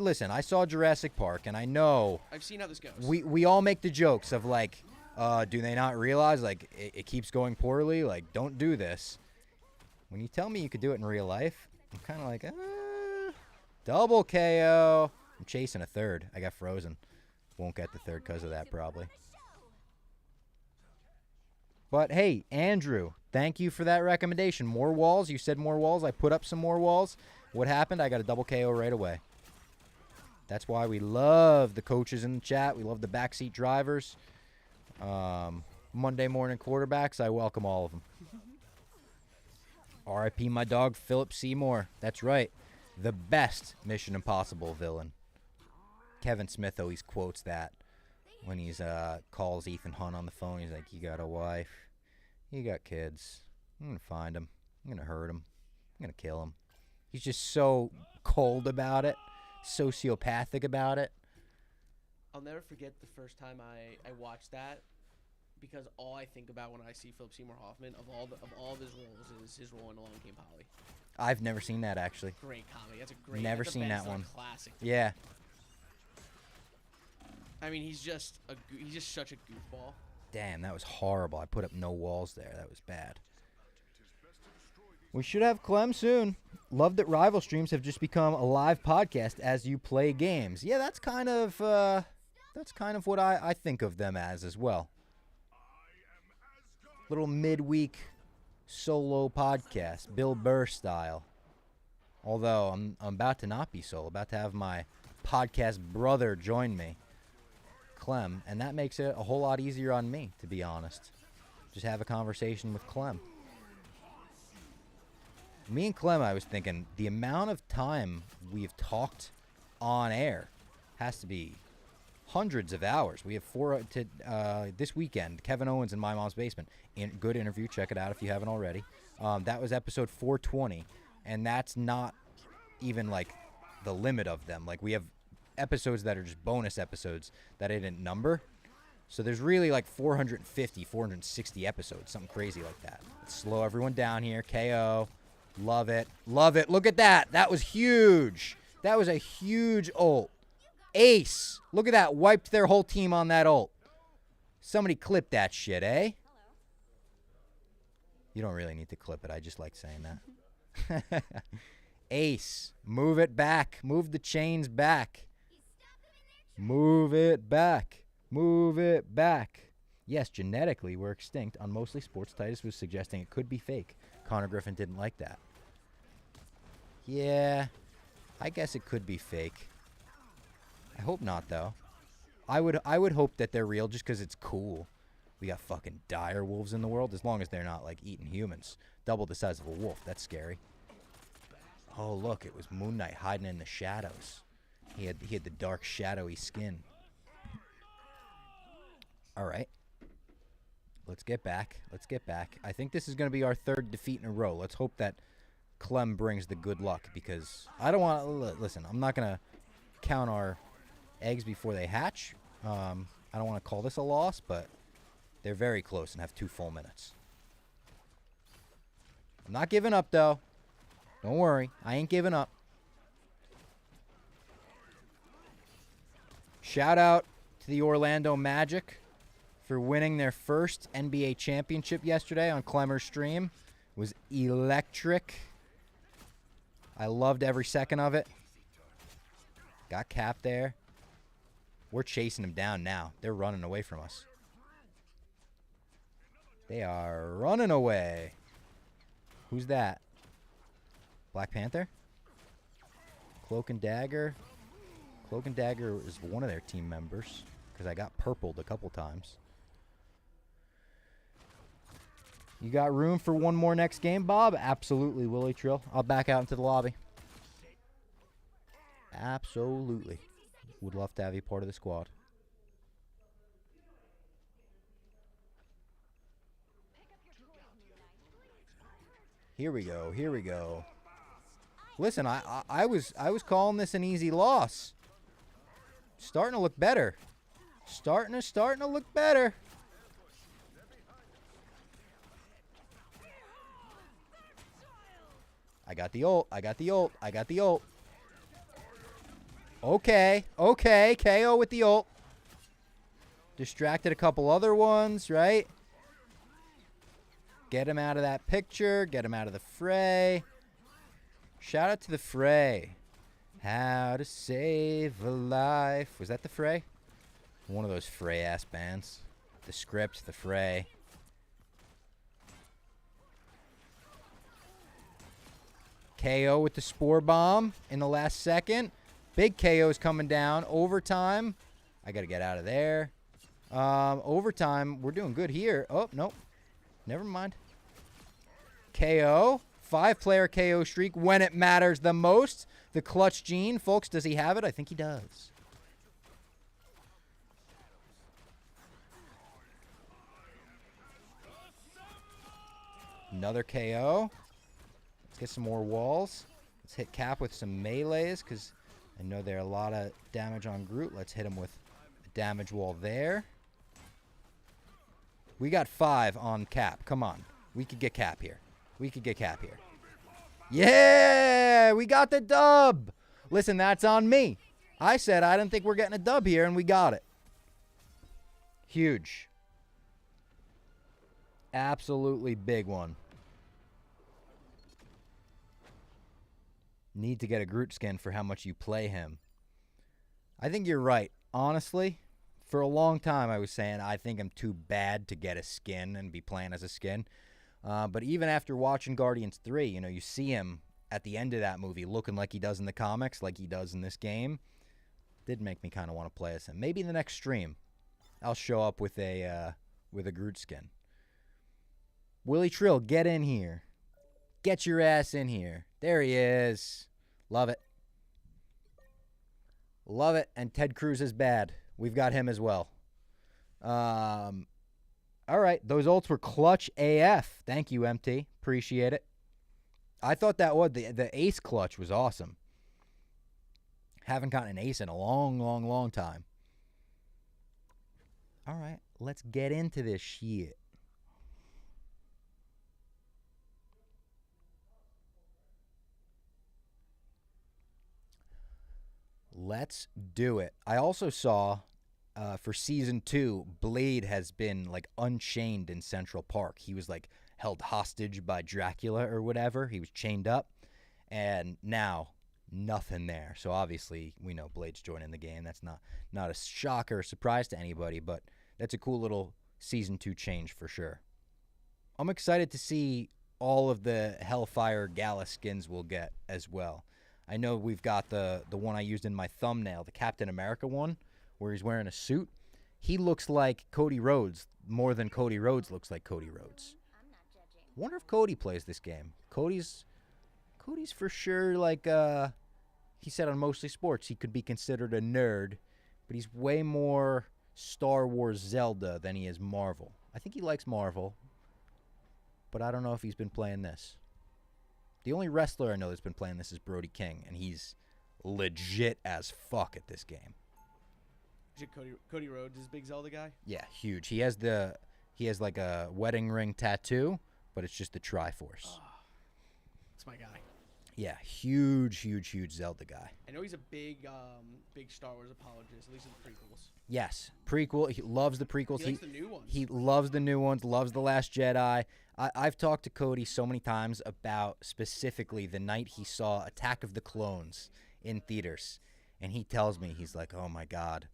listen. I saw Jurassic Park, and I know I've seen how this goes. we all make the jokes of like, do they not realize like it keeps going poorly? Like, don't do this. When you tell me you could do it in real life, I'm kind of like, double KO. I'm chasing a third. I got frozen. Won't get the third because of that, probably. But, hey, Andrew, thank you for that recommendation. More walls. You said more walls. I put up some more walls. What happened? I got a double KO right away. That's why we love the coaches in the chat. We love the backseat drivers. Monday morning quarterbacks. I welcome all of them. R.I.P. my dog, Philip Seymour. That's right. The best Mission Impossible villain. Kevin Smith always quotes that when he's calls Ethan Hunt on the phone. He's like, you got a wife. You got kids. I'm going to find him. I'm going to hurt him. I'm going to kill him. He's just so cold about it, sociopathic about it. I'll never forget the first time I watched that, because all I think about when I see Philip Seymour Hoffman of all of his roles is his role in Along Came Polly. I've never seen that, actually. Great comedy. That's a great. Never that's a seen Ben that one. Classic. Yeah. I mean, he's just such a goofball. Damn, that was horrible. I put up no walls there. That was bad. We should have Clem soon. Love that rival streams have just become a live podcast as you play games. Yeah, that's kind of what I think of them as well. Little midweek solo podcast, Bill Burr style. Although I'm about to not be solo, about to have my podcast brother join me, Clem, and that makes it a whole lot easier on me, to be honest. Just have a conversation with Clem. Me and Clem, I was thinking, the amount of time we've talked on air has to be hundreds of hours. We have 4 this weekend. Kevin Owens in My Mom's Basement. Good interview. Check it out if you haven't already. That was episode 420, and that's not even like the limit of them. Like, we have episodes that are just bonus episodes that I didn't number. So there's really like 450, 460 episodes, something crazy like that. Let's slow everyone down here. KO. Love it. Love it. Look at that. That was huge. That was a huge ult. Ace. Look at that. Wiped their whole team on that ult. Somebody clip that shit, eh? You don't really need to clip it. I just like saying that. Ace. Move it back. Move the chains back. Move it back. Move it back. Yes, genetically, we're extinct on mostly sports. Titus was suggesting it could be fake. Connor Griffin didn't like that. Yeah, I guess it could be fake. I hope not, though. I would hope that they're real just because it's cool. We got fucking dire wolves in the world, as long as they're not, like, eating humans. Double the size of a wolf. That's scary. Oh, look, it was Moon Knight hiding in the shadows. He had the dark, shadowy skin. All right. Let's get back. Let's get back. I think this is going to be our 3rd defeat in a row. Let's hope that Clem brings the good luck, because I don't want to... Listen, I'm not going to count our eggs before they hatch. I don't want to call this a loss, but they're very close and have 2 full minutes. I'm not giving up, though. Don't worry. I ain't giving up. Shout out to the Orlando Magic for winning their first NBA championship yesterday on Clemmer's stream. It was electric. I loved every second of it. Got Cap there. We're chasing them down now. They're running away from us. They are running away. Who's that? Black Panther? Cloak and Dagger? Cloak and Dagger is one of their team members, because I got purpled a couple times. You got room for one more next game, Bob? Absolutely, Willie Trill. I'll back out into the lobby. Absolutely. Would love to have you part of the squad. Here we go. Here we go. Listen, I was calling this an easy loss. Starting to look better. Starting to look better. I got the ult. I got the ult. I got the ult. Okay. Okay. KO with the ult. Distracted a couple other ones, right? Get him out of that picture. Get him out of the fray. Shout out to the Fray. How to Save a Life. Was that the Fray? One of those Fray-ass bands. The Script, the Fray. KO with the Spore Bomb in the last second. Big KO's coming down. Overtime. I got to get out of there. Overtime. We're doing good here. Oh, nope. Never mind. KO. 5-player KO streak when it matters the most. The clutch gene. Folks, does he have it? I think he does. Another KO. Let's get some more walls. Let's hit Cap with some melees, because I know there are a lot of damage on Groot. Let's hit him with a damage wall there. We got 5 on Cap. Come on. We could get Cap here. We could get Cap here. Yeah! We got the dub! Listen, that's on me. I said I didn't think we're getting a dub here, and we got it. Huge. Absolutely big one. Need to get a Groot skin for how much you play him. I think you're right. Honestly, for a long time I was saying I think I'm too bad to get a skin and be playing as a skin. But even after watching Guardians 3, you know, you see him at the end of that movie looking like he does in the comics, like he does in this game. Did make me kind of want to play as him. Maybe in the next stream, I'll show up with a Groot skin. Willie Trill, get in here. Get your ass in here. There he is. Love it. Love it. And Ted Cruz is bad. We've got him as well. All right. Those ults were clutch AF. Thank you, MT. Appreciate it. I thought that was the ace clutch was awesome. Haven't gotten an ace in a long, long, long time. All right. Let's get into this shit. Let's do it. I also saw for season 2, Blade has been like unchained in Central Park. He was like held hostage by Dracula or whatever. He was chained up, and now nothing there. So obviously we know Blade's joining the game. That's not a shocker or surprise to anybody, but that's a cool little season 2 change for sure. I'm excited to see all of the Hellfire Gala skins we'll get as well. I know we've got the one I used in my thumbnail, the Captain America one, where he's wearing a suit. He looks like Cody Rhodes more than Cody Rhodes looks like Cody Rhodes. Wonder if Cody plays this game. Cody's for sure like he said on Mostly Sports he could be considered a nerd, but he's way more Star Wars Zelda than he is Marvel. I think he likes Marvel, but I don't know if he's been playing this. The only wrestler I know that's been playing this is Brody King, and he's legit as fuck at this game. Is it Cody Rhodes is big Zelda guy? Yeah, huge. He has like a wedding ring tattoo, but it's just the Triforce. Oh, that's my guy. Yeah, huge Zelda guy. I know he's a big Star Wars apologist, at least in the prequels. Yes, prequel. He loves the prequels. He likes the new ones. He loves the new ones, loves The Last Jedi. I've talked to Cody so many times about specifically the night he saw Attack of the Clones in theaters. And he tells me, he's like, oh my God.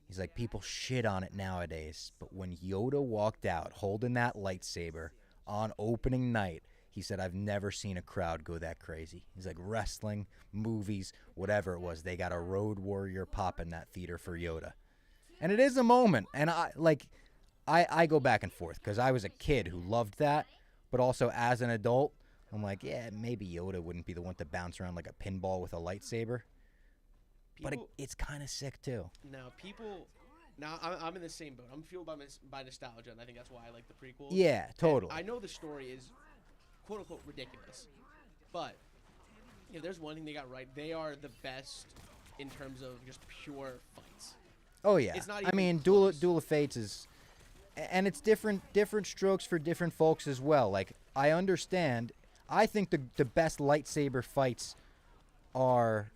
He's like, people shit on it nowadays. But when Yoda walked out holding that lightsaber on opening night, he said, I've never seen a crowd go that crazy. He's like, wrestling, movies, whatever it was, they got a Road Warrior pop in that theater for Yoda. And it is a moment. And I go back and forth because I was a kid who loved that. But also as an adult, I'm like, yeah, maybe Yoda wouldn't be the one to bounce around like a pinball with a lightsaber. But it's kind of sick too. Now I'm in the same boat. I'm fueled by nostalgia, and I think that's why I like the prequels. Yeah, totally. And I know the story is quote unquote ridiculous, but if there's one thing they got right, they are the best in terms of just pure fights. Oh yeah. It's not I mean, Duel of Fates is, and it's different strokes for different folks as well. Like I understand. I think the best lightsaber fights are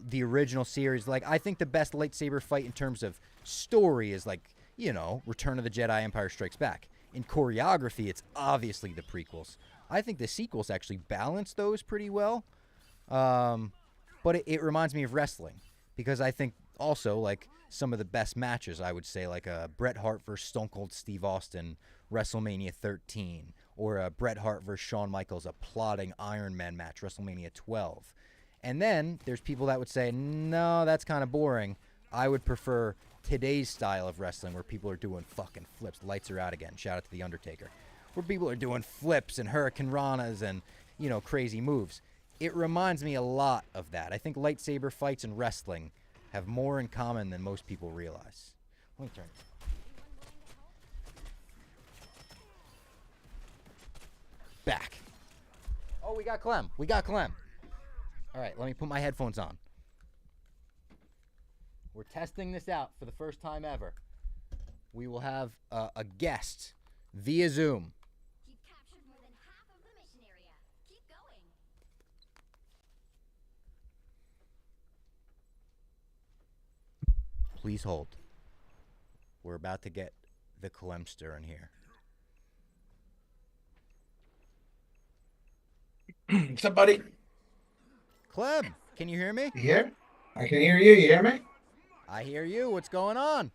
the original series. Like I think the best lightsaber fight in terms of story is like, you know, Return of the Jedi, Empire Strikes Back. In choreography, it's obviously the prequels. I think the sequels actually balance those pretty well. But it reminds me of wrestling because I think also like some of the best matches, I would say like a Bret Hart versus Stone Cold Steve Austin WrestleMania 13 or a Bret Hart versus Shawn Michaels, a plotting Iron Man match, WrestleMania 12. And then there's people that would say, no, that's kind of boring. I would prefer today's style of wrestling where people are doing fucking flips. Lights are out again. Shout out to The Undertaker. Where people are doing flips and Hurricane Ranas and, you know, crazy moves. It reminds me a lot of that. I think lightsaber fights and wrestling have more in common than most people realize. Let me turn it. Back. Oh, we got Clem. All right, let me put my headphones on. We're testing this out for the first time ever. We will have a guest via Zoom. You've captured more than half of the mission area. Keep going. Please hold. We're about to get the Clemster in here. What's up, buddy? Clem, can you hear me? You here? I can hear you. You hear me? I hear you. What's going on?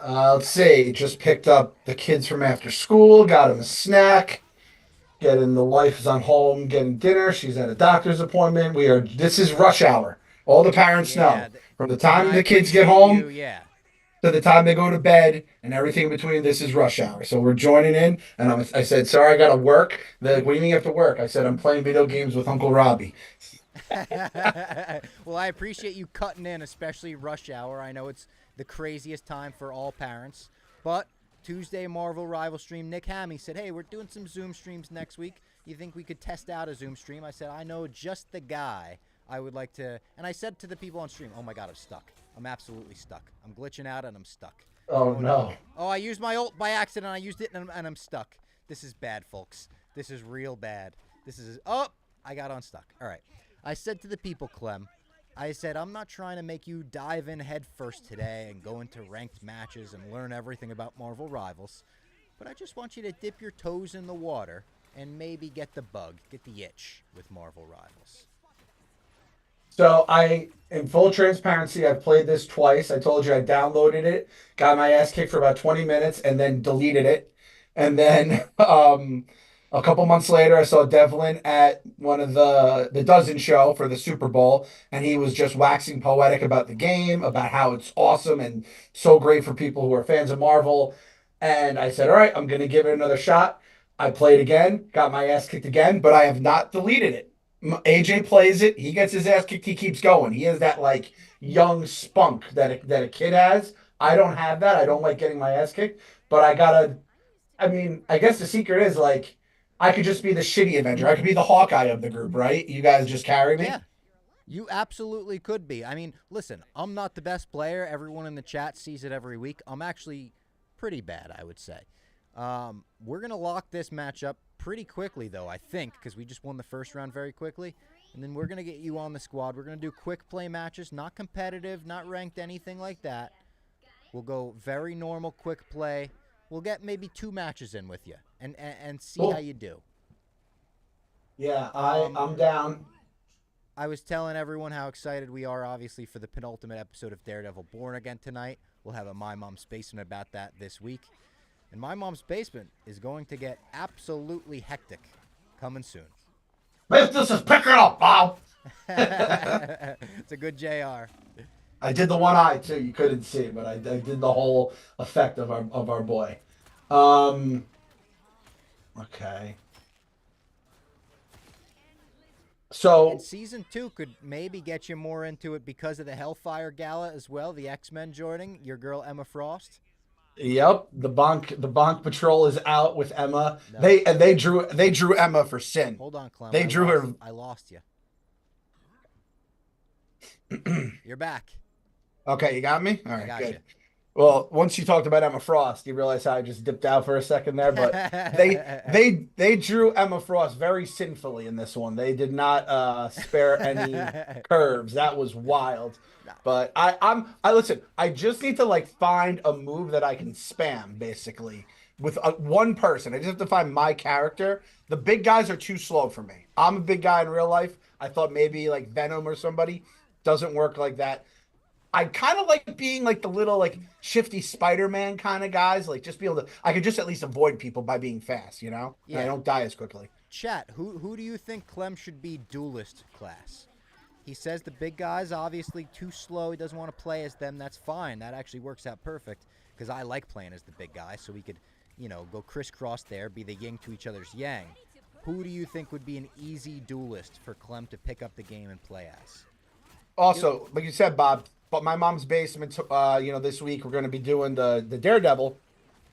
Let's see. Just picked up the kids from after school, got them a snack. The wife is on home getting dinner. She's at a doctor's appointment. This is rush hour. All the parents know. From the time the kids get home to the time they go to bed and everything between, this is rush hour. So we're joining in. And I said, sorry, I got to work. They're like, what do you mean you have to work? I said, I'm playing video games with Uncle Robbie. Well, I appreciate you cutting in, especially rush hour. I know it's the craziest time for all parents. But Tuesday Marvel Rival stream, Nick Hammy said, hey, we're doing some Zoom streams next week. You think we could test out a Zoom stream? I said, I know just the guy I would like to. And I said to the people on stream, oh my God, I'm stuck. I'm absolutely stuck. I'm glitching out and I'm stuck. Oh, no. Oh, I used my ult by accident. I used it and I'm stuck. This is bad, folks. This is real bad. This is, oh, I got unstuck. All right. I said to the people, Clem, I said, I'm not trying to make you dive in head first today and go into ranked matches and learn everything about Marvel Rivals, but I just want you to dip your toes in the water and maybe get the bug, get the itch with Marvel Rivals. So in full transparency, I've played this twice. I told you I downloaded it, got my ass kicked for about 20 minutes, and then deleted it. And then a couple months later, I saw Devlin at one of the Dozen show for the Super Bowl, and he was just waxing poetic about the game, about how it's awesome and so great for people who are fans of Marvel. And I said, all right, I'm going to give it another shot. I played again, got my ass kicked again, but I have not deleted it. AJ plays it. He gets his ass kicked. He keeps going. He has that like young spunk that a kid has. I don't have that. I don't like getting my ass kicked, but I guess the secret is like, I could just be the shitty Avenger. I could be the Hawkeye of the group, right? You guys just carry me? Yeah, you absolutely could be. I mean, listen, I'm not the best player. Everyone in the chat sees it every week. I'm actually pretty bad, I would say. We're going to lock this matchup pretty quickly, though, I think, because we just won the first round very quickly. And then we're going to get you on the squad. We're going to do quick play matches, not competitive, not ranked, anything like that. We'll go very normal quick play. We'll get maybe 2 matches in with you and see Cool. how you do. Yeah, I'm down. I was telling everyone how excited we are, obviously, for the penultimate episode of Daredevil Born Again tonight. We'll have a My Mom's Basement about that this week. And My Mom's Basement is going to get absolutely hectic coming soon. This is picking up, Bob. It's a good JR. I did the one eye too. You couldn't see, but I did the whole effect of our boy. Okay. So And season 2 could maybe get you more into it because of the Hellfire Gala as well. The X-Men joining your girl Emma Frost. yep, the Bonk Patrol is out with Emma. No. They drew Emma for sin. Hold on, Clem. They drew her. I lost you. You're back. Okay, you got me? All I right, got good. you. Well, once you talked about Emma Frost, you realize how I just dipped out for a second there. But they drew Emma Frost very sinfully in this one. They did not spare any curves. That was wild. But I listen. I just need to like find a move that I can spam basically with one person. I just have to find my character. The big guys are too slow for me. I'm a big guy in real life. I thought maybe like Venom or somebody. Doesn't work like that. I kind of like being like the little like shifty Spider-Man kind of guys. Like just be able to, I could just at least avoid people by being fast, you know? And I don't die as quickly. Chat, who do you think Clem should be duelist class? He says the big guys obviously too slow. He doesn't want to play as them. That's fine. That actually works out perfect because I like playing as the big guy, so we could, you know, go crisscross there, be the yin to each other's yang. Who do you think would be an easy duelist for Clem to pick up the game and play as? Also, like you said, Bob, but My Mom's Basement, this week we're going to be doing the Daredevil,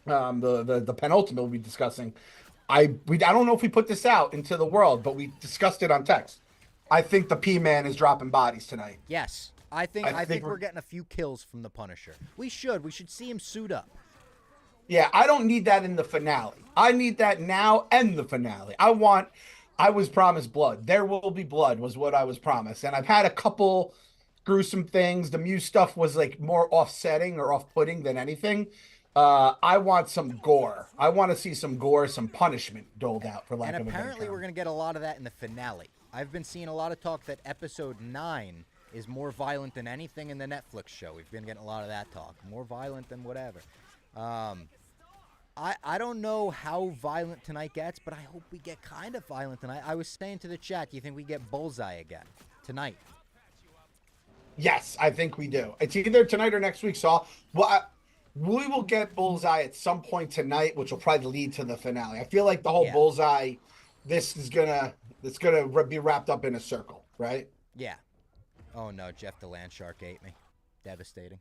the penultimate we'll be discussing. I don't know if we put this out into the world, but we discussed it on text. I think the P-Man is dropping bodies tonight. Yes. I think we're getting a few kills from the Punisher. We should see him suit up. Yeah, I don't need that in the finale. I need that now and the finale. I was promised blood. There will be blood was what I was promised. And I've had a couple gruesome things. The Muse stuff was like more offsetting or off-putting than anything. I want some gore. I want to see some gore, some punishment doled out, for lack of a better term. And apparently we're going to get a lot of that in the finale. I've been seeing a lot of talk that episode 9 is more violent than anything in the Netflix show. We've been getting a lot of that talk. More violent than whatever. I don't know how violent tonight gets, but I hope we get kind of violent tonight. I was saying to the chat, do you think we get Bullseye again tonight? Yes, I think we do. It's either tonight or next week. So we will get Bullseye at some point tonight, which will probably lead to the finale. I feel like the whole Bullseye, it's gonna be wrapped up in a circle, right? Yeah. Oh no, Jeff the Land Shark ate me. Devastating.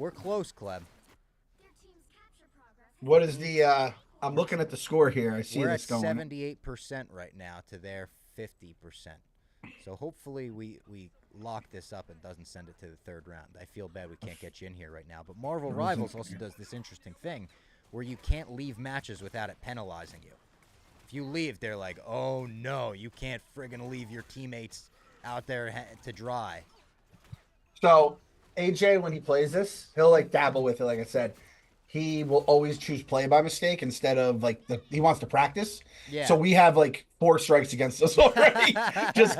We're close, Clem. Your team's capture progress has What is the? I'm looking at the score here. I see We're this at going. 78% right now to their 50%. So hopefully we lock this up and doesn't send it to the third round. I feel bad we can't get you in here right now. But Marvel Rivals also does this interesting thing where you can't leave matches without it penalizing you. If you leave, they're like, oh no, you can't friggin' leave your teammates out there to dry. So AJ, when he plays this, he'll like dabble with it. Like I said, he will always choose play by mistake instead of like he wants to practice. Yeah. So we have like 4 strikes against us already. Just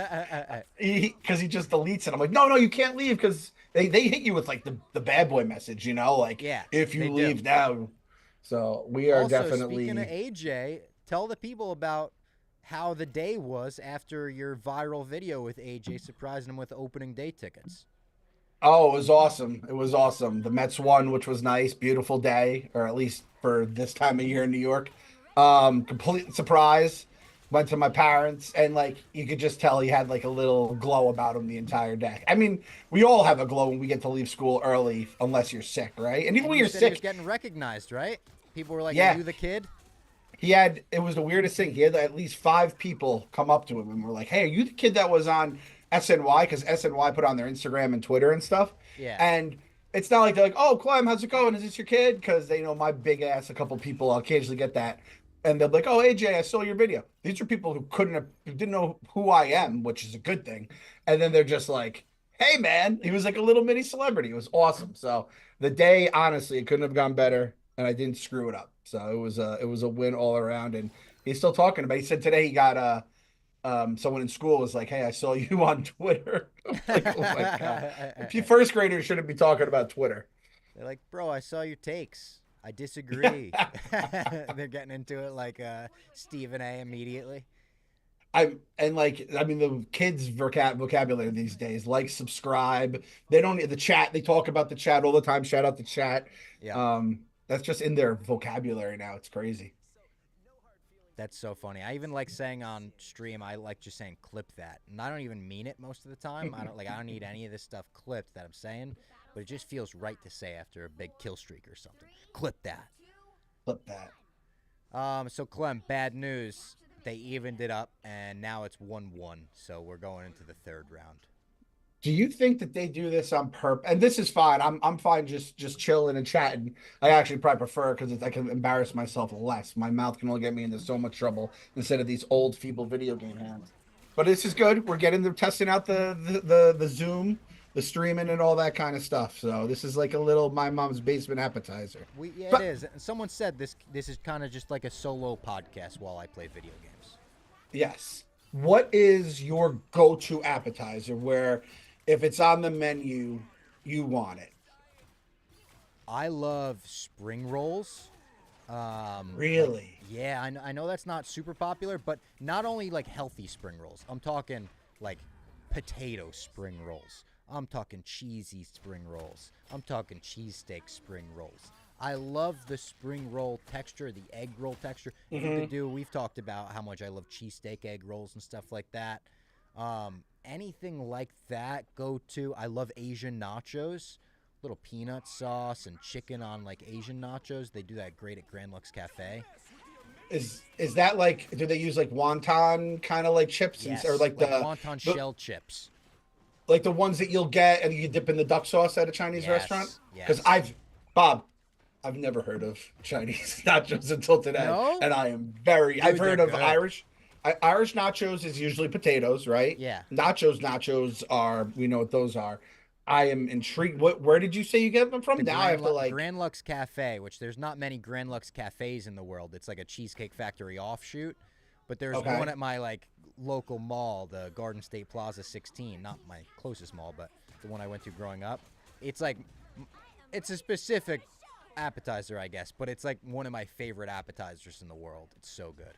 because he just deletes it. I'm like, no, you can't leave because they hit you with like the bad boy message, like Yeah, if you they leave do. now. So we are Also, definitely. speaking of AJ, tell the people about how the day was after your viral video with AJ surprising him with opening day tickets. Oh, it was awesome. It was awesome. The Mets won, which was nice. Beautiful day, or at least for this time of year in New York. Complete surprise. Went to my parents, and like you could just tell he had like a little glow about him the entire day. I mean, we all have a glow when we get to leave school early, unless you're sick, right? And even And when you you're said he was sick, getting recognized, right? People were like, Yeah. "Are you the kid?" it was the weirdest thing. He had at least 5 people come up to him and were like, "Hey, are you the kid that was on SNY?" Because SNY put on their Instagram and Twitter and stuff. Yeah. And it's not like they're like, "Oh, Clem, how's it going? Is this your kid?" Because they know my big ass. A couple people I'll occasionally get that, and they'll be like, "Oh, AJ, I saw your video." These are people who who didn't know who I am, which is a good thing. And then they're just like, "Hey, man," he was like a little mini celebrity. It was awesome. So the day, honestly, it couldn't have gone better, and I didn't screw it up. So it was a win all around. And he's still talking about. He said today he got someone in school was like, "Hey, I saw you on Twitter." Like, oh my god, first graders shouldn't be talking about Twitter. They're like, "Bro, I saw your takes. I disagree." They're getting into it like Stephen A. immediately. I mean the kids vocabulary these days, like, subscribe. They don't the chat. They talk about the chat all the time. Shout out the chat. Yeah. That's just in their vocabulary now. It's crazy. That's so funny. I even like saying on stream, I like just saying "clip that," and I don't even mean it most of the time. I don't need any of this stuff clipped that I'm saying, but it just feels right to say after a big kill streak or something. Clip that. Flip that. So Clem, bad news. They evened it up, and now it's 1-1. So we're going into the third round. Do you think that they do this on purpose? And this is fine. I'm fine just chilling and chatting. I actually probably prefer because I can embarrass myself less. My mouth can only get me into so much trouble instead of these old feeble video game hands. But this is good. We're getting them testing out the Zoom, the streaming, and all that kind of stuff. So this is like a little my mom's basement appetizer. It is. And someone said this is kind of just like a solo podcast while I play video games. Yes. What is your go-to appetizer where if it's on the menu, you want it? I love spring rolls. Really? Yeah, I know that's not super popular, but not only like healthy spring rolls. I'm talking like potato spring rolls. I'm talking cheesy spring rolls. I'm talking cheesesteak spring rolls. I love the spring roll texture, the egg roll texture. If you could do, we've talked about how much I love cheesesteak egg rolls and stuff like that. Anything like that, go to. I love Asian nachos. Little peanut sauce and chicken on like Asian nachos. They do that great at Grand Lux Cafe. Is that like, do they use like wonton kind of like chips? Yes, Or like the wonton shell chips. like the ones that you'll get and you dip in the duck sauce at a Chinese Yes, restaurant? yes. Because I've never heard of Chinese nachos until today. No? And I am I've heard they're of good. Irish. Irish nachos is usually potatoes, right? Yeah. Nachos are, we know what those are. I am intrigued. Where did you say you get them from? The Now I have to like. Grand Lux Cafe, which there's not many Grand Lux cafes in the world. It's like a Cheesecake Factory offshoot. But there's Okay. one at my like local mall, the Garden State Plaza 16. Not my closest mall, but the one I went to growing up. It's like, it's a specific appetizer, I guess, but it's like one of my favorite appetizers in the world. It's so good.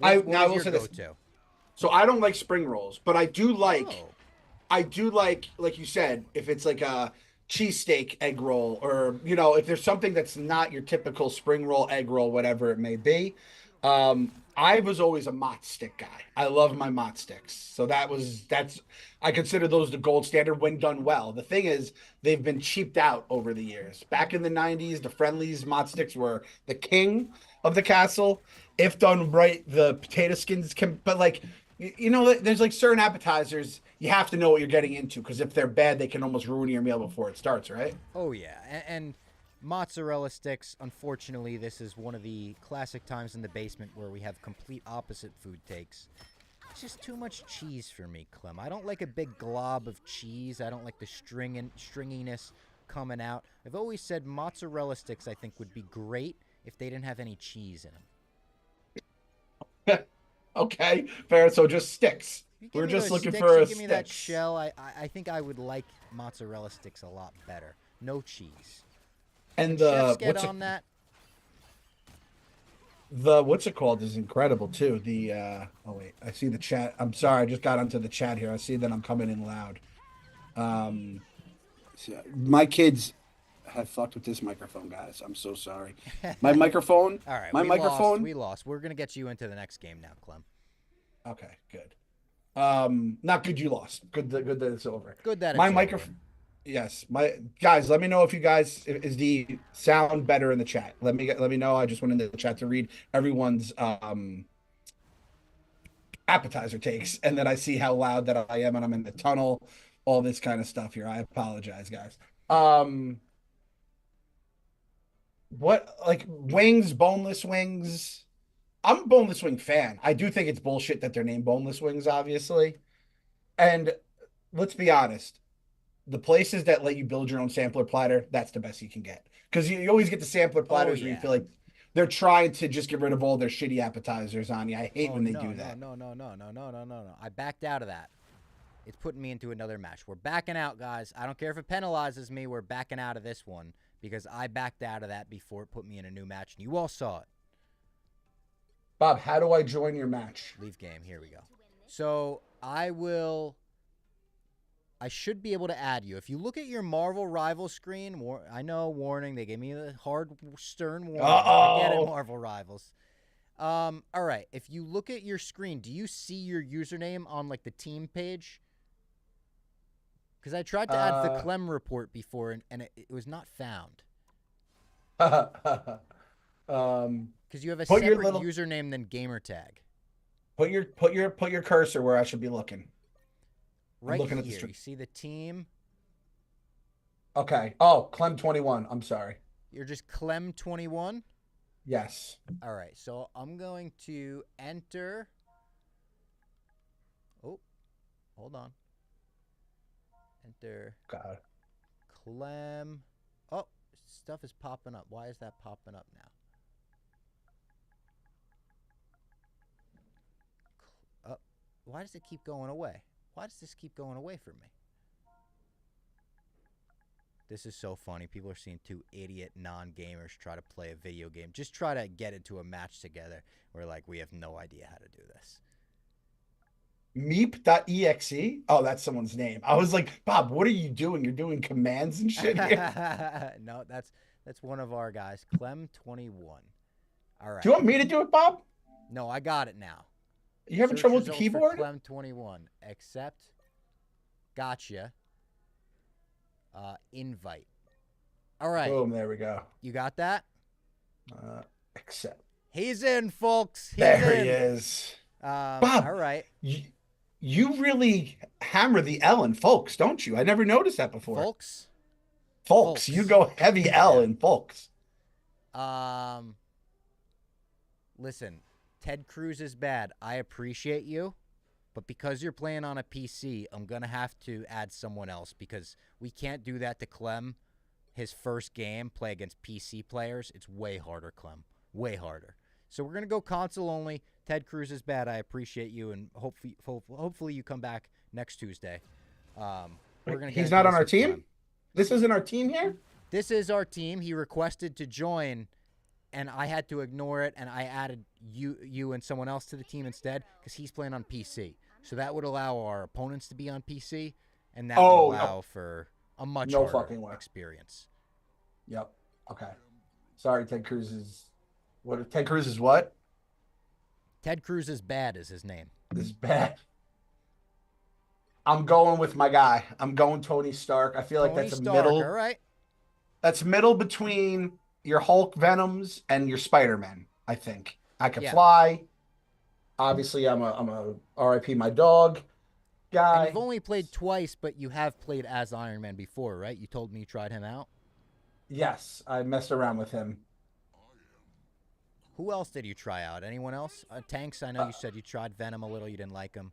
I What is will your say this. go-to? So I don't like spring rolls, but I do like. Oh. I do like you said, if it's like a cheesesteak egg roll, or if there's something that's not your typical spring roll, egg roll, whatever it may be. I I was always a Mott stick guy. I love my Mott sticks. So that's I consider those the gold standard when done well. The thing is, they've been cheaped out over the years. Back in the 90s, the friendlies Mott sticks were the king of the castle. If done right, the potato skins can, but like there's like certain appetizers you have to know what you're getting into because if they're bad, they can almost ruin your meal before it starts, right? Oh yeah, and mozzarella sticks. Unfortunately, this is one of the classic times in the basement where we have complete opposite food takes. It's just too much cheese for me, Clem. I don't like a big glob of cheese. I don't like the stringiness coming out. I've always said mozzarella sticks I think would be great if they didn't have any cheese in them. Okay, fair. So just sticks. We're just looking for a give me that sticks. shell. I think I would like mozzarella sticks a lot better. No cheese. And Chefs get on that. The what's it called is incredible too. The oh wait, I see the chat. I'm sorry, I just got onto the chat here. I see that I'm coming in loud. My kids have fucked with this microphone, guys. I'm so sorry. My microphone. All right, my microphone. We lost. We're gonna get you into the next game now, Clem. Okay, good. Not good. You lost. Good that it's over. Good that it's my over. microphone. Yes, my guys. Let me know if you guys is the sound better in the chat. Let me know. I just went into the chat to read everyone's appetizer takes, and then I see how loud that I am, and I'm in the tunnel. All this kind of stuff here. I apologize, guys. What like wings, boneless wings? I'm a boneless wing fan. I do think it's bullshit that they're named boneless wings, obviously. And let's be honest. The places that let you build your own sampler platter, that's the best you can get. Because you always get the sampler platters where you feel like they're trying to just get rid of all their shitty appetizers on you. I hate when they do that. No. I backed out of that. It's putting me into another match. We're backing out, guys. I don't care if it penalizes me. We're backing out of this one because I backed out of that before it put me in a new match, and you all saw it. Bob, how do I join your match? Leave game. Here we go. So I should be able to add you. If you look at your Marvel Rivals screen, I know, warning, they gave me the hard, stern warning. I get it, Marvel Rivals. All right, if you look at your screen, do you see your username on, like, the team page? Because I tried to add the Clem report before, and it was not found. Because you have a separate username than gamertag. Put your cursor where I should be looking. Right here, you see the team? Okay. Oh, Clem21. I'm sorry. You're just Clem21? Yes. All right, so I'm going to enter. Oh, hold on. Enter. God. Clem. Oh, stuff is popping up. Why is that popping up now? Why does it keep going away? Why does this keep going away from me? This is so funny. People are seeing two idiot non-gamers try to play a video game. Just try to get into a match together. We're like, we have no idea how to do this. Meep.exe? Oh, that's someone's name. I was like, Bob, what are you doing? You're doing commands and shit here? No, that's one of our guys. Clem21. All right. Do you want me to do it, Bob? No, I got it now. You having trouble with the keyboard? Clem21. Accept. Gotcha. Invite. All right. Boom, there we go. You got that? Accept. He's in, folks. He is. Bob, all right. You really hammer the L in folks, don't you? I never noticed that before. Folks. You go heavy L in folks. Listen, Ted Cruz is bad. I appreciate you. But because you're playing on a PC, I'm going to have to add someone else because we can't do that to Clem. His first game, play against PC players. It's way harder, Clem. Way harder. So we're going to go console only. Ted Cruz is bad. I appreciate you, and hopefully you come back next Tuesday. He's not on our team? Clem. This isn't our team here? This is our team. He requested to join, and I had to ignore it, and I added you and someone else to the team instead because he's playing on PC. So that would allow our opponents to be on PC, and that would allow for a much harder experience. Yep. Okay. Sorry, Ted Cruz is... Ted Cruz is what? Ted Cruz is bad is his name. Is bad. I'm going with my guy. I'm going Tony Stark. I feel like Tony that's a Stark, middle. all right. That's middle between your Hulk Venoms and your Spider-Man. I think I can Yeah. fly. Obviously, I'm a R.I.P. my dog And guy. you've only played twice, but you have played as Iron Man before, right? You told me you tried him out. Yes, I messed around with him. Who else did you try out? Anyone else? Tanks, I know you said you tried Venom a little. You didn't like him.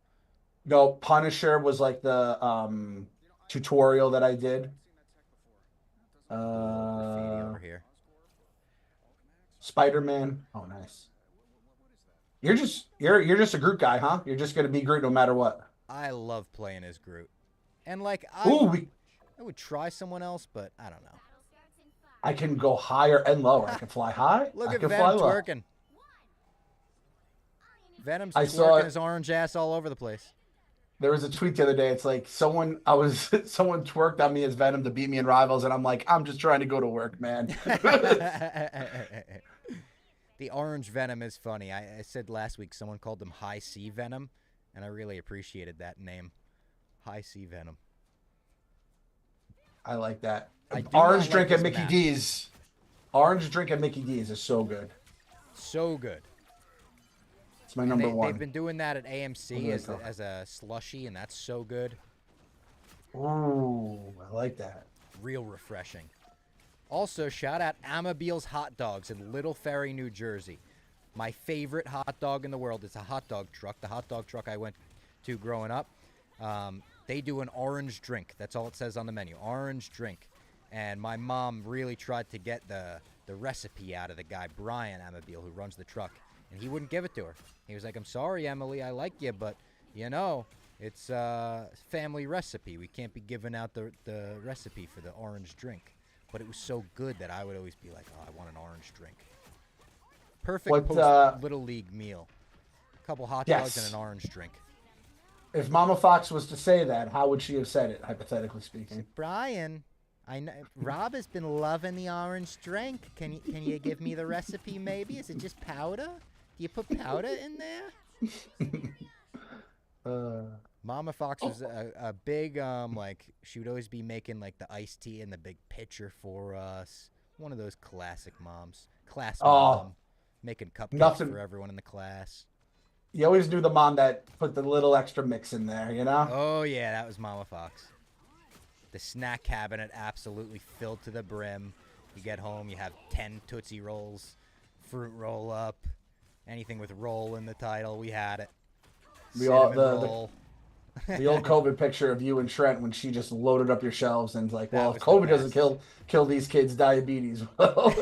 No, Punisher was like the tutorial that I did. Graffiti over here. Spider-Man. Oh, nice. You're just a Groot guy, huh? You're just gonna be Groot no matter what. I love playing as Groot. And like Ooh, I would try someone else, but I don't know. I can go higher and lower. I can fly high. Look I at can fly Venom low. twerking. Venom's I twerking saw it. his orange ass all over the place. There was a tweet the other day. It's like someone twerked on me as Venom to beat me in Rivals, and I'm like, I'm just trying to go to work, man. The orange Venom is funny. I said last week someone called him High C Venom, and I really appreciated that name. High C Venom. I like that. I do Orange not drink like at this Mickey map. D's. Orange drink at Mickey D's is so good. So good. It's my And number they've one. been doing that at AMC What as, do I call it? as a slushy, and that's so good. Ooh, I like that. Real refreshing. Also, shout out Amabeel's Hot Dogs in Little Ferry, New Jersey. My favorite hot dog in the world. It's a hot dog truck. The hot dog truck I went to growing up. They do an orange drink. That's all it says on the menu. Orange drink. And my mom really tried to get the recipe out of the guy, Brian Amabeel, who runs the truck. And he wouldn't give it to her. He was like, I'm sorry, Emily, I like you, but, you know, it's a family recipe. We can't be giving out the recipe for the orange drink. But it was so good that I would always be like, oh, I want an orange drink. Perfect What, post-Little League meal. A couple hot dogs Yes. and an orange drink. If Mama Fox was to say that, how would she have said it, hypothetically speaking? Brian, I know Rob has been loving the orange drink. Can you give me the recipe maybe? Is it just powder? Do you put powder in there? Mama Fox was a big like she would always be making like the iced tea in the big pitcher for us. One of those classic moms. Class mom. Making cupcakes Nothing. for everyone in the class. You always knew the mom that put the little extra mix in there, you know? Oh yeah, that was Mama Fox. The snack cabinet absolutely filled to the brim. You get home, you have 10 Tootsie Rolls, fruit roll up, anything with roll in the title, we had it. We all- Cinnamon the- roll. The old COVID picture of you and Trent when she just loaded up your shelves and like, That well, if was the COVID doesn't best. kill these kids diabetes, well,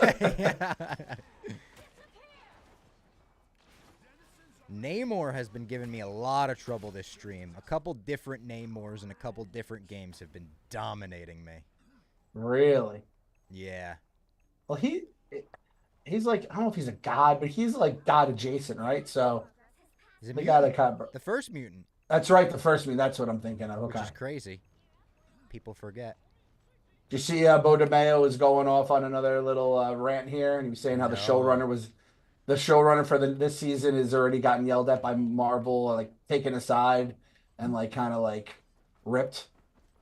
Namor has been giving me a lot of trouble this stream. A couple different Namors and a couple different games have been dominating me. really. Yeah. Well, he's like, I don't know if he's a god, but he's like god adjacent, right? So Is it they gotta mutant? kind of. The first mutant, That's right, the first one. That's what I'm thinking of. which Okay. is crazy. People forget. Do you see Bo DeMeo is going off on another little rant here, and he was saying how No. the showrunner for this season has already gotten yelled at by Marvel, like taken aside and like kind of like ripped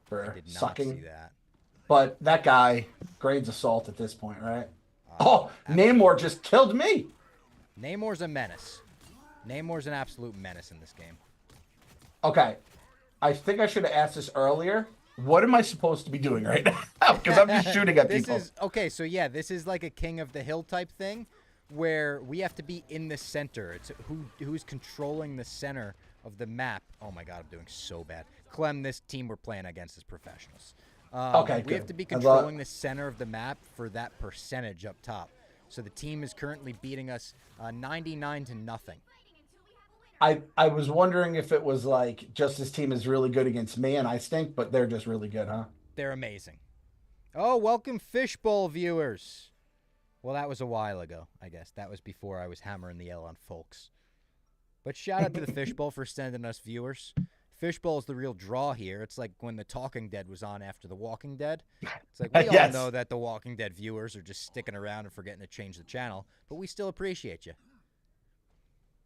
I for did not sucking. see that. But that guy, grains of salt at this point, right? Uh, Namor just killed me. Namor's a menace. Namor's an absolute menace in this game. Okay, I think I should have asked this earlier. What am I supposed to be doing right now? Because I'm just shooting at This people. is okay. So yeah, this is like a King of the Hill type thing, where we have to be in the center. It's who's controlling the center of the map. Oh my God, I'm doing so bad. Clem, this team we're playing against is professionals. Okay, we have good. to be I love- controlling the center of the map for that percentage up top. So the team is currently beating us 99-0. I was wondering if it was like just this team is really good against me and I stink, but they're just really good, huh? They're amazing. Oh, welcome Fishbowl viewers. Well, that was a while ago, I guess. That was before I was hammering the L on folks. But shout out to the Fishbowl for sending us viewers. Fishbowl is the real draw here. It's like when The Talking Dead was on after The Walking Dead. It's like we all Yes. know that The Walking Dead viewers are just sticking around and forgetting to change the channel, but we still appreciate you.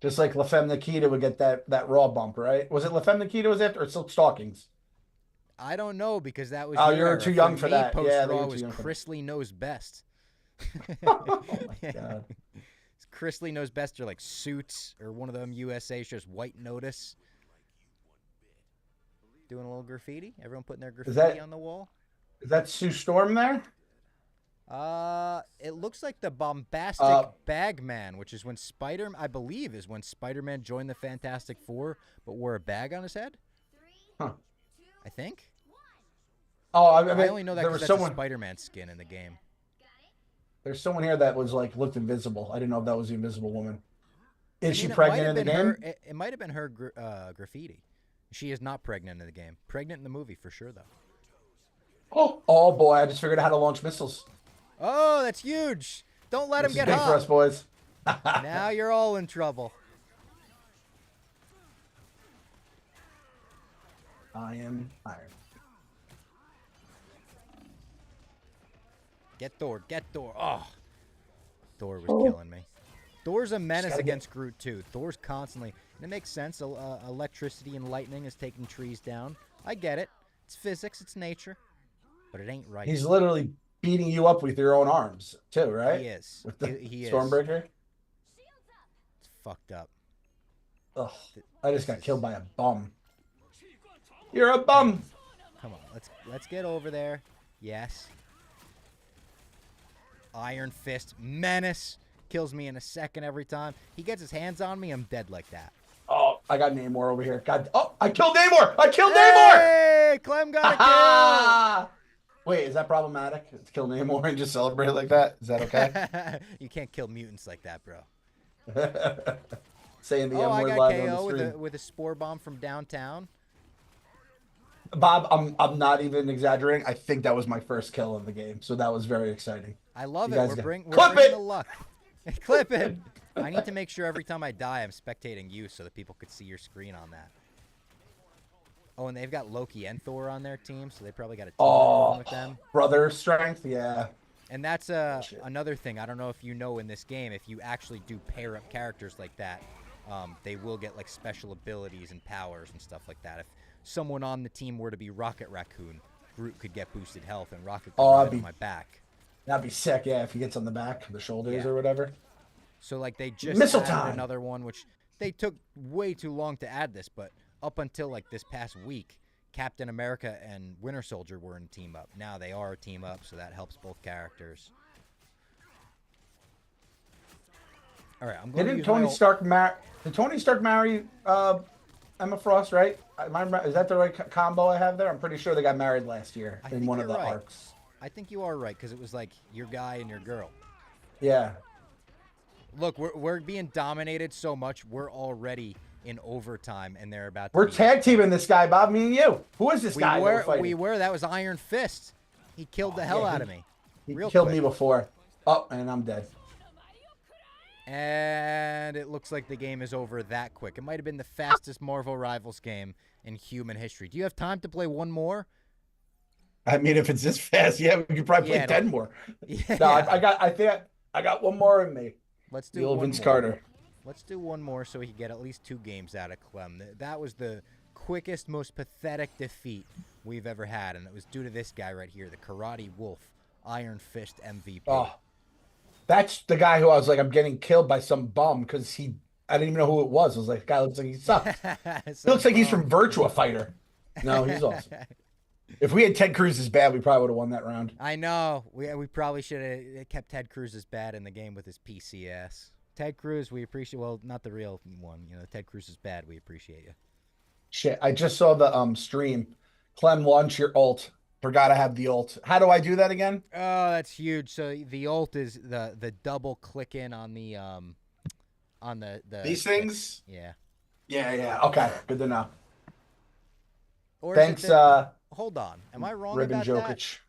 Just like La Femme Nikita would get that raw bump, right? Was it La Femme Nikita was after or Silk Stockings? I don't know because that was Oh, your you're era. too For young for me, that. post Yeah, Raw you're too was young for that. Chrisley Knows Best. Oh my god. Chrisley Knows Best are like Suits or one of them USA shows, White Notice. Doing a little graffiti. Everyone putting their graffiti on the wall. Is that Sue Storm there? It looks like the Bombastic Bagman, which is when I believe is when Spider-Man joined the Fantastic Four, but wore a bag on his head. Huh. I think. Oh, I mean, I only know that there because was that's someone. a Spider-Man skin in the game. There's someone here that was like looked invisible. I didn't know if that was the Invisible Woman. Is she It might pregnant have in the been game? her. It might have been her graffiti. She is not pregnant in the game. Pregnant in the movie for sure, though. Oh boy! I just figured out how to launch missiles. Oh, that's huge! Don't let This him is get big for us, hot. boys. Now you're all in trouble. I am iron. Get Thor. Get Thor. Oh, Thor was killing me. Thor's a menace against Groot too. Thor's constantly, and it makes sense. Electricity and lightning is taking trees down. I get it. It's physics. It's nature, but it ain't right. He's literally beating you up with your own arms too, right? He is. With the He is. Stormbreaker. It's fucked up. Ugh! I just got killed by a bum. You're a bum. Come on, let's get over there. Yes. Iron Fist menace kills me in a second every time. He gets his hands on me, I'm dead like that. Oh, I got Namor over here. God, oh, I killed Namor. I killed Namor. Hey, Clem got a kill. Wait, is that problematic? To kill Namor and just celebrate like that? Is that okay? You can't kill mutants like that, bro. Saying the Oh, M I word got live on KO the stream. with a spore bomb from downtown. Bob, I'm not even exaggerating. I think that was my first kill in the game, so that was very exciting. I love You it. guys We're got- bringing Clip the it! luck. Clip it. I need to make sure every time I die, I'm spectating you so that people could see your screen on that. Oh, and they've got Loki and Thor on their team, so they probably got a team Oh, with them. brother strength, yeah. And that's another thing. I don't know if you know in this game, if you actually do pair up characters like that, they will get like special abilities and powers and stuff like that. If someone on the team were to be Rocket Raccoon, Groot could get boosted health and Rocket could ride on my back. That'd be sick, yeah, if he gets on the back, the shoulders Yeah. or whatever. So like they just Missile added time. another one, which they took way too long to add this, but up until like this past week, Captain America and Winter Soldier were in a team up. Now they are a team up, so that helps both characters. All right, I'm going to Didn't use Tony Stark Did Tony Stark marry Emma Frost, right? Is that the right combo I have there? I'm pretty sure they got married last year I in think one of you're the right. arcs. I think you are right, because it was like your guy and your girl. Yeah. Look, we're being dominated so much, we're already in overtime, and they're about to We're be- tag teaming this guy, Bob, me and you. Who is this We guy? were, fighting? we were. That was Iron Fist. He killed the hell yeah, out of me. He Real killed quick. me before. Oh, and I'm dead. And it looks like the game is over that quick. It might have been the fastest Marvel Rivals game in human history. Do you have time to play one more? I mean, if it's this fast, yeah, we could probably play Yeah, 10 more. Yeah. No, I think I got one more in me. Let's do The old one Vince more. Carter. Let's do one more so we can get at least 2 games out of Clem. That was the quickest, most pathetic defeat we've ever had, and it was due to this guy right here, the Karate Wolf, Iron Fist MVP. Oh, that's the guy who I was like, I'm getting killed by some bum because I didn't even know who it was. I was like, guy looks like he sucks. He looks like he's from Virtua Fighter. No, he's awesome. If we had Ted Cruz as bad, we probably would have won that round. I know. We probably should have kept Ted Cruz as bad in the game with his PCS. Ted Cruz, we appreciate. Well, not the real one. You know, Ted Cruz is bad. We appreciate you. Shit, I just saw the stream. Clem, launch your ult. Forgot I have the ult. How do I do that again? Oh, that's huge. So the ult is the double click in on the These things? Yeah. Yeah. Okay, good to know. Or is it Thanks, hold on. Am I wrong Ribbon about that? Jokic.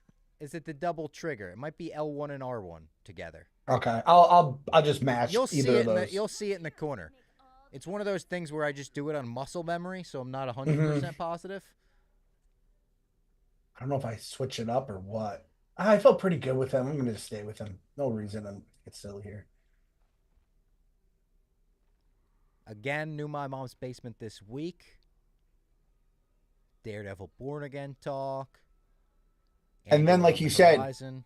Is it the double trigger? It might be L1 and R1 together. Okay, I'll just mash You'll see either it. of those. You'll see it in the corner. It's one of those things where I just do it on muscle memory, so I'm not 100% positive. I don't know if I switch it up or what. I felt pretty good with him. I'm going to stay with him. No reason to get silly here. Again, new My Mom's Basement this week. Daredevil Born Again talk. And then, Andor like on you the said, horizon.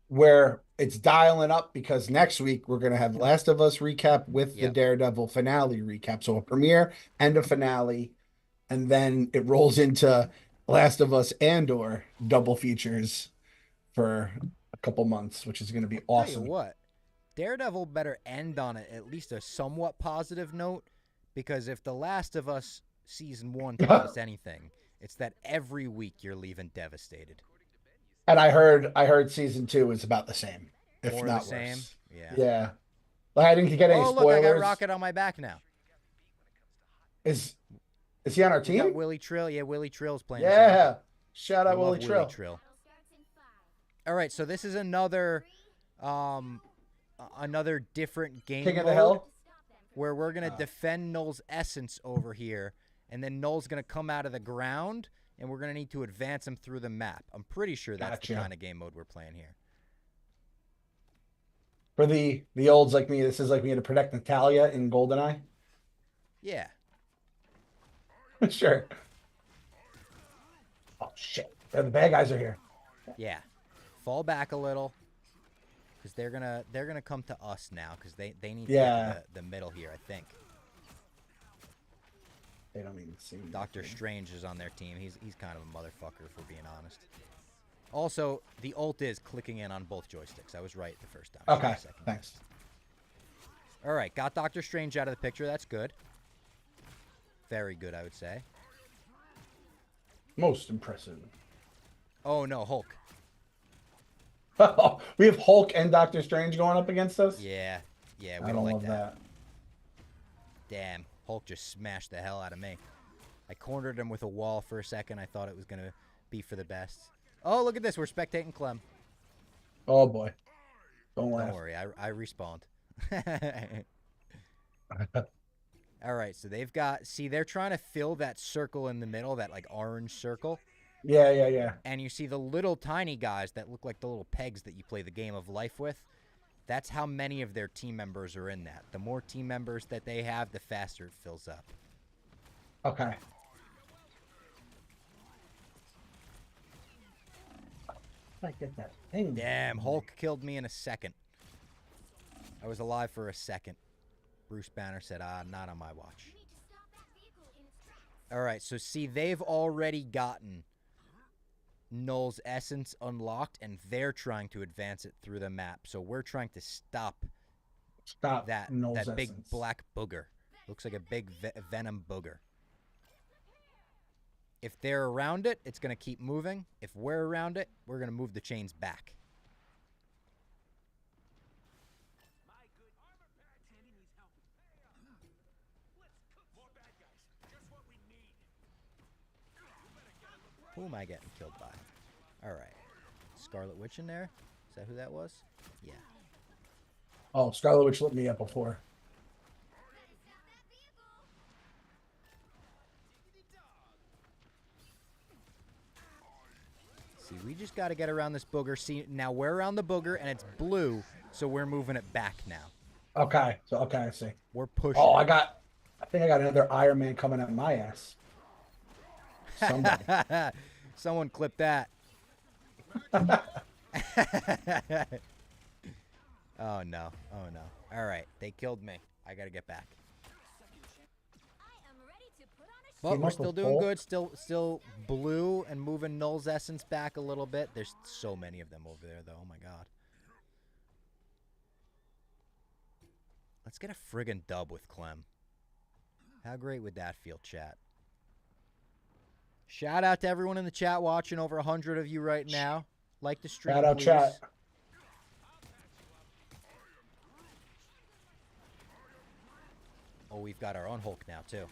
where it's dialing up because next week we're going to have Last of Us recap with the Yep. Daredevil finale recap. So a premiere and a finale. And then it rolls into Last of Us and/or double features for a couple months, which is going to be Tell you awesome. what, Daredevil better end on at least a somewhat positive note, because if The Last of Us season 1 taught us anything, it's that every week you're leaving devastated. And I heard season 2 is about the same, if More not the same. worse. Yeah. Yeah. Like I didn't get any Oh, spoilers. look, I got Rocket on my back now. Is he on our We got team? Willie Trill. Yeah, Willie Trill's playing. as Yeah. Rocket. Shout I out love Willie Trill. Trill. All right, so this is another different game King of the mode Hill. where we're gonna defend Null's essence over here, and then Null's gonna come out of the ground, and we're gonna need to advance him through the map. I'm pretty sure that's the Gotcha. kind of game mode we're playing here. For the olds like me, this is like me to protect Natalia in GoldenEye. Yeah. Sure. Oh shit! The bad guys are here. Yeah. Fall back a little, because they're gonna come to us now, because they need to Yeah. get to the middle here, I think. They don't even see me. Doctor Strange is on their team. He's kind of a motherfucker, if we're being honest. Also, the ult is clicking in on both joysticks. I was right the first time. Okay, thanks. All right, got Doctor Strange out of the picture. That's good. Very good, I would say. Most impressive. Oh, no, Hulk. We have Hulk and Doctor Strange going up against us? Yeah, we I don't don't like love that. Damn, Hulk just smashed the hell out of me. I cornered him with a wall for a second. I thought it was going to be for the best. Oh, look at this. We're spectating Clem. Oh boy. Don't laugh. Don't worry, I respawned. All right, so they've got... See, they're trying to fill that circle in the middle, that, like, orange circle. Yeah. And you see the little tiny guys that look like the little pegs that you play the game of life with. That's how many of their team members are in that. The more team members that they have, the faster it fills up. Okay. I get that thing. Damn, Hulk killed me in a second. I was alive for a second. Bruce Banner said, not on my watch. All right, so see, they've already gotten Null's essence unlocked, and they're trying to advance it through the map. So we're trying to stop that Null's big essence. black booger. Looks like a big venom booger. If they're around it, it's going to keep moving. If we're around it, we're going to move the chains back. Who am I getting killed by? All right. Scarlet Witch in there? Is that who that was? Yeah. Oh, Scarlet Witch lit me up before. See, we just got to get around this booger. See, now we're around the booger, and it's blue, so we're moving it back now. Okay. So, okay, I see. We're pushing. Oh, I think I got another Iron Man coming at my ass. Somebody. Someone clip that. Oh, no. Oh, no. All right. They killed me. I got to get back. But we're still doing good. Still blue and moving Null's essence back a little bit. There's so many of them over there, though. Oh, my God. Let's get a friggin' dub with Clem. How great would that feel, chat? Shout out to everyone in the chat watching. Over 100 of you right now. Like the stream, Shout out, please. chat. Oh, we've got our own Hulk now, too.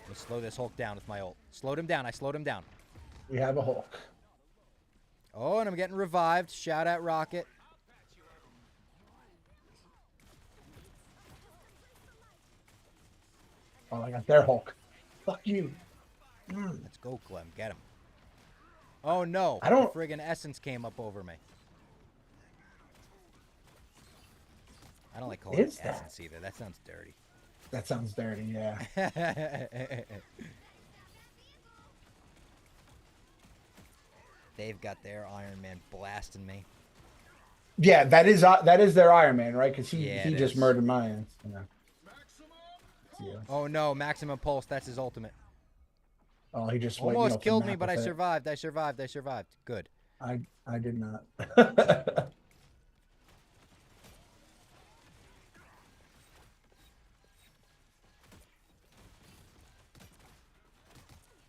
Let's slow this Hulk down with my ult. Slowed him down. I slowed him down. We have a Hulk. Oh, and I'm getting revived. Shout out Rocket. Oh, I got their Hulk. Fuck you. Let's go, Clem. Get him. Oh, no. I don't- The friggin' essence came up over me. I don't like calling it Is that? essence either. That sounds dirty. that sounds dirty. Yeah. They've got their Iron Man blasting me. Yeah, that is their Iron Man, right? Because he Yeah, he it just is. murdered mine. Yeah. Oh no, Maximum Pulse, that's his ultimate. Oh, he just wiped me Almost off the killed me, map but I with it. survived. I survived. I survived. Good. I did not.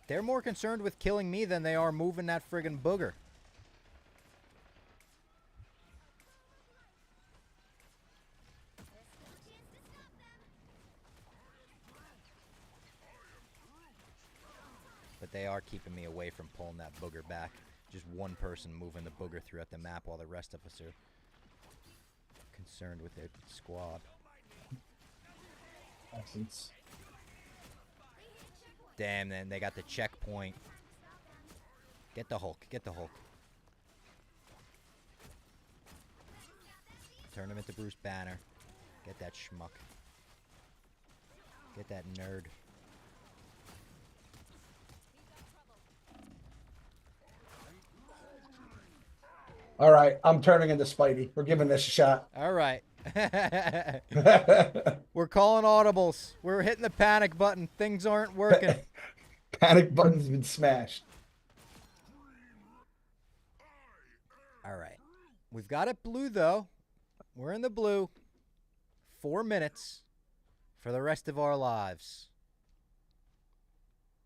They're more concerned with killing me than they are moving that friggin' booger. But they are keeping me away from pulling that booger back. Just one person moving the booger throughout the map while the rest of us are concerned with their squad. Essence. Damn, then they got the checkpoint. Get the Hulk. Get the Hulk. Turn him into Bruce Banner. Get that schmuck. Get that nerd. All right, I'm turning into Spidey. We're giving this a shot. All right. We're calling audibles. We're hitting the panic button. Things aren't working. Panic button's been smashed. All right. We've got it blue, though. We're in the blue. 4 minutes for the rest of our lives.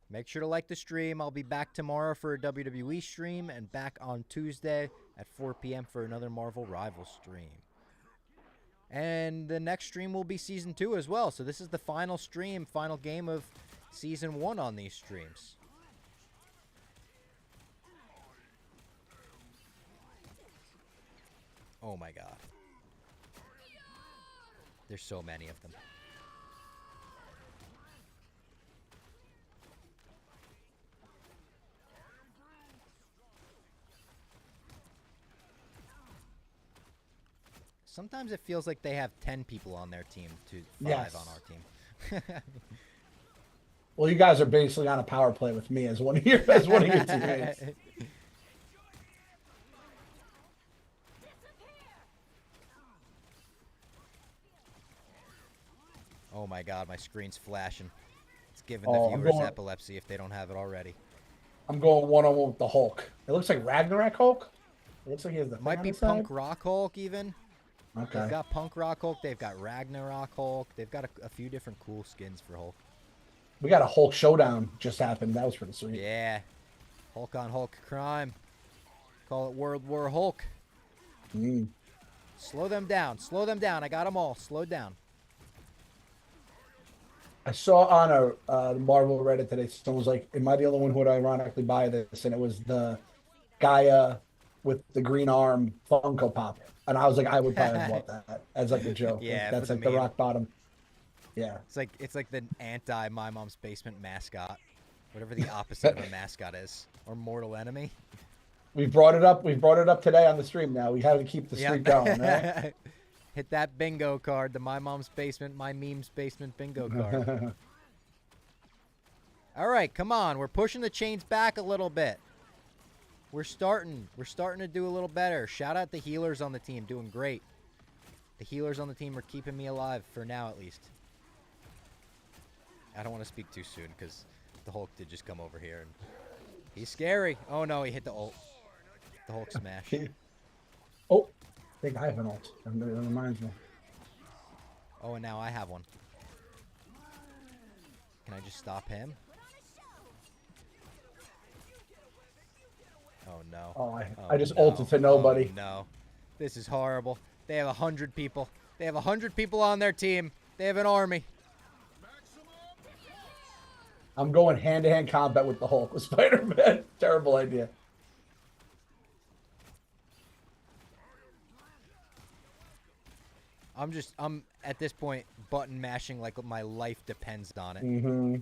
Make sure to like the stream. I'll be back tomorrow for a WWE stream and back on Tuesday at 4 p.m. for another Marvel Rivals stream. And the next stream will be Season 2 as well. So this is the final stream, final game of Season 1 on these streams. Oh my god. There's so many of them. Sometimes it feels like they have 10 people on their team to 5 Yes. on our team. Well, you guys are basically on a power play with me as one of your teammates. Oh my god, my screen's flashing. It's giving Oh, the I'm viewers going- epilepsy if they don't have it already. I'm going one-on-one with the Hulk. It looks like Ragnarok Hulk. It looks like he has the thing Might on be his side. Punk Rock Hulk even. Okay. They've got Punk Rock Hulk. They've got Ragnarok Hulk. They've got a few different cool skins for Hulk. We got a Hulk showdown just happened. That was pretty sweet. Yeah. Hulk on Hulk crime. Call it World War Hulk. Mm. Slow them down. Slow them down. I got them all. Slow down. I saw on a Marvel Reddit today, someone was like, am I the only one who would ironically buy this? And it was the Gaia with the green arm Funko Pop. And I was like, I would probably have bought that as like a joke. Yeah, That's for like the the meme. rock bottom. Yeah. It's like the anti My Mom's Basement mascot. Whatever the opposite of a mascot is. Or mortal enemy. We brought it up. We brought it up today on the stream now. We have to keep the Yep. streak going, right? Hit that bingo card. The My Mom's Basement, My Memes Basement bingo card. All right, come on. We're pushing the chains back a little bit. We're starting to do a little better. Shout out the healers on the team, doing great. The healers on the team are keeping me alive, for now at least. I don't want to speak too soon, because the Hulk did just come over here. And he's scary. Oh no, he hit the ult. The Hulk smash. Oh, I think I have an ult. That reminds me. Oh, and now I have one. Can I just stop him? Oh no. Oh, Oh, I just no. ulted to nobody. Oh, no. This is horrible. They have 100 people. They have 100 people on their team. They have an army. I'm going hand-to-hand combat with the Hulk with Spider-Man. Terrible idea. I'm at this point button mashing like my life depends on it. Mm-hmm.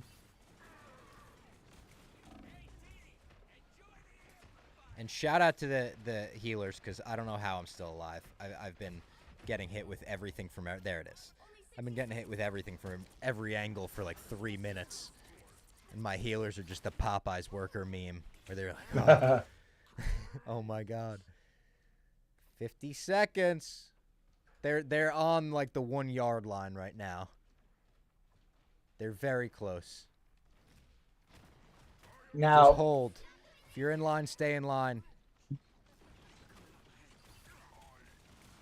And shout out to the healers, because I don't know how I'm still alive. I've been getting hit with everything from there it is. I've been getting hit with everything from every angle for like 3 minutes. And my healers are just a Popeyes worker meme where they're like, oh, oh my God. 50 seconds. They're on like the 1 yard line right now. They're very close. Now, Just hold. If you're in line, stay in line.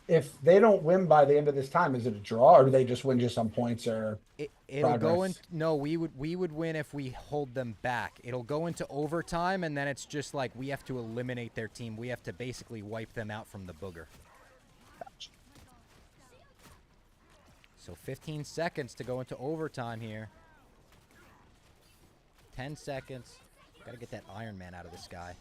if they don't win by the end of this time, is it a draw, or do they just win just some points or It'll go in. progress? No, we would win if we hold them back. It'll go into overtime, and then it's just like we have to eliminate their team. We have to basically wipe them out from the booger. So 15 seconds to go into overtime here. 10 seconds. Gotta get that Iron Man out of the sky.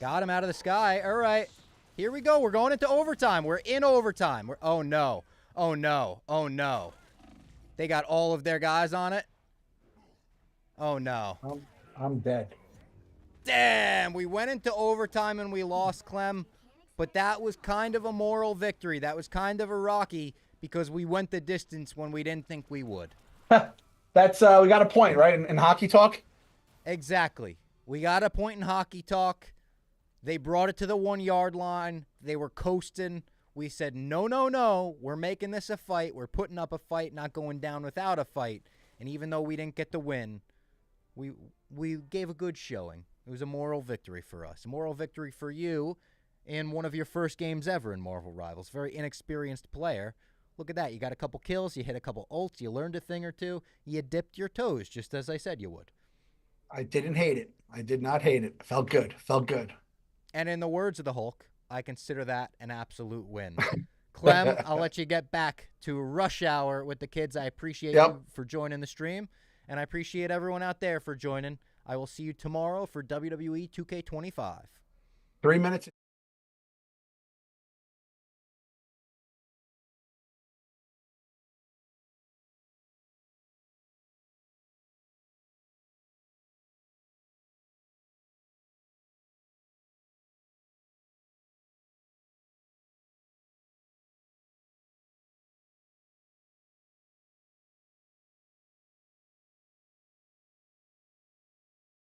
Got him out of the sky. All right. Here we go. We're going into overtime. We're in overtime. Oh, no. Oh, no. Oh, no. They got all of their guys on it. Oh, no. I'm dead. Damn. We went into overtime and we lost, Clem. But that was kind of a moral victory. That was kind of a Rocky because we went the distance when we didn't think we would. That's we got a point, right? In hockey talk. Exactly. We got a point in hockey talk. They brought it to the 1 yard line. They were coasting. We said, no, no, no. We're making this a fight. We're putting up a fight, not going down without a fight. And even though we didn't get the win, we gave a good showing. It was a moral victory for us. A moral victory for you in one of your first games ever in Marvel Rivals. Very inexperienced player. Look at that. You got a couple kills. You hit a couple ults. You learned a thing or two. You dipped your toes, just as I said you would. I didn't hate it. I did not hate it. Felt good. Felt good. And in the words of the Hulk, I consider that an absolute win. Clem, I'll let you get back to rush hour with the kids. I appreciate you for joining the stream, and I appreciate everyone out there for joining. I will see you tomorrow for WWE 2K25. 3 minutes.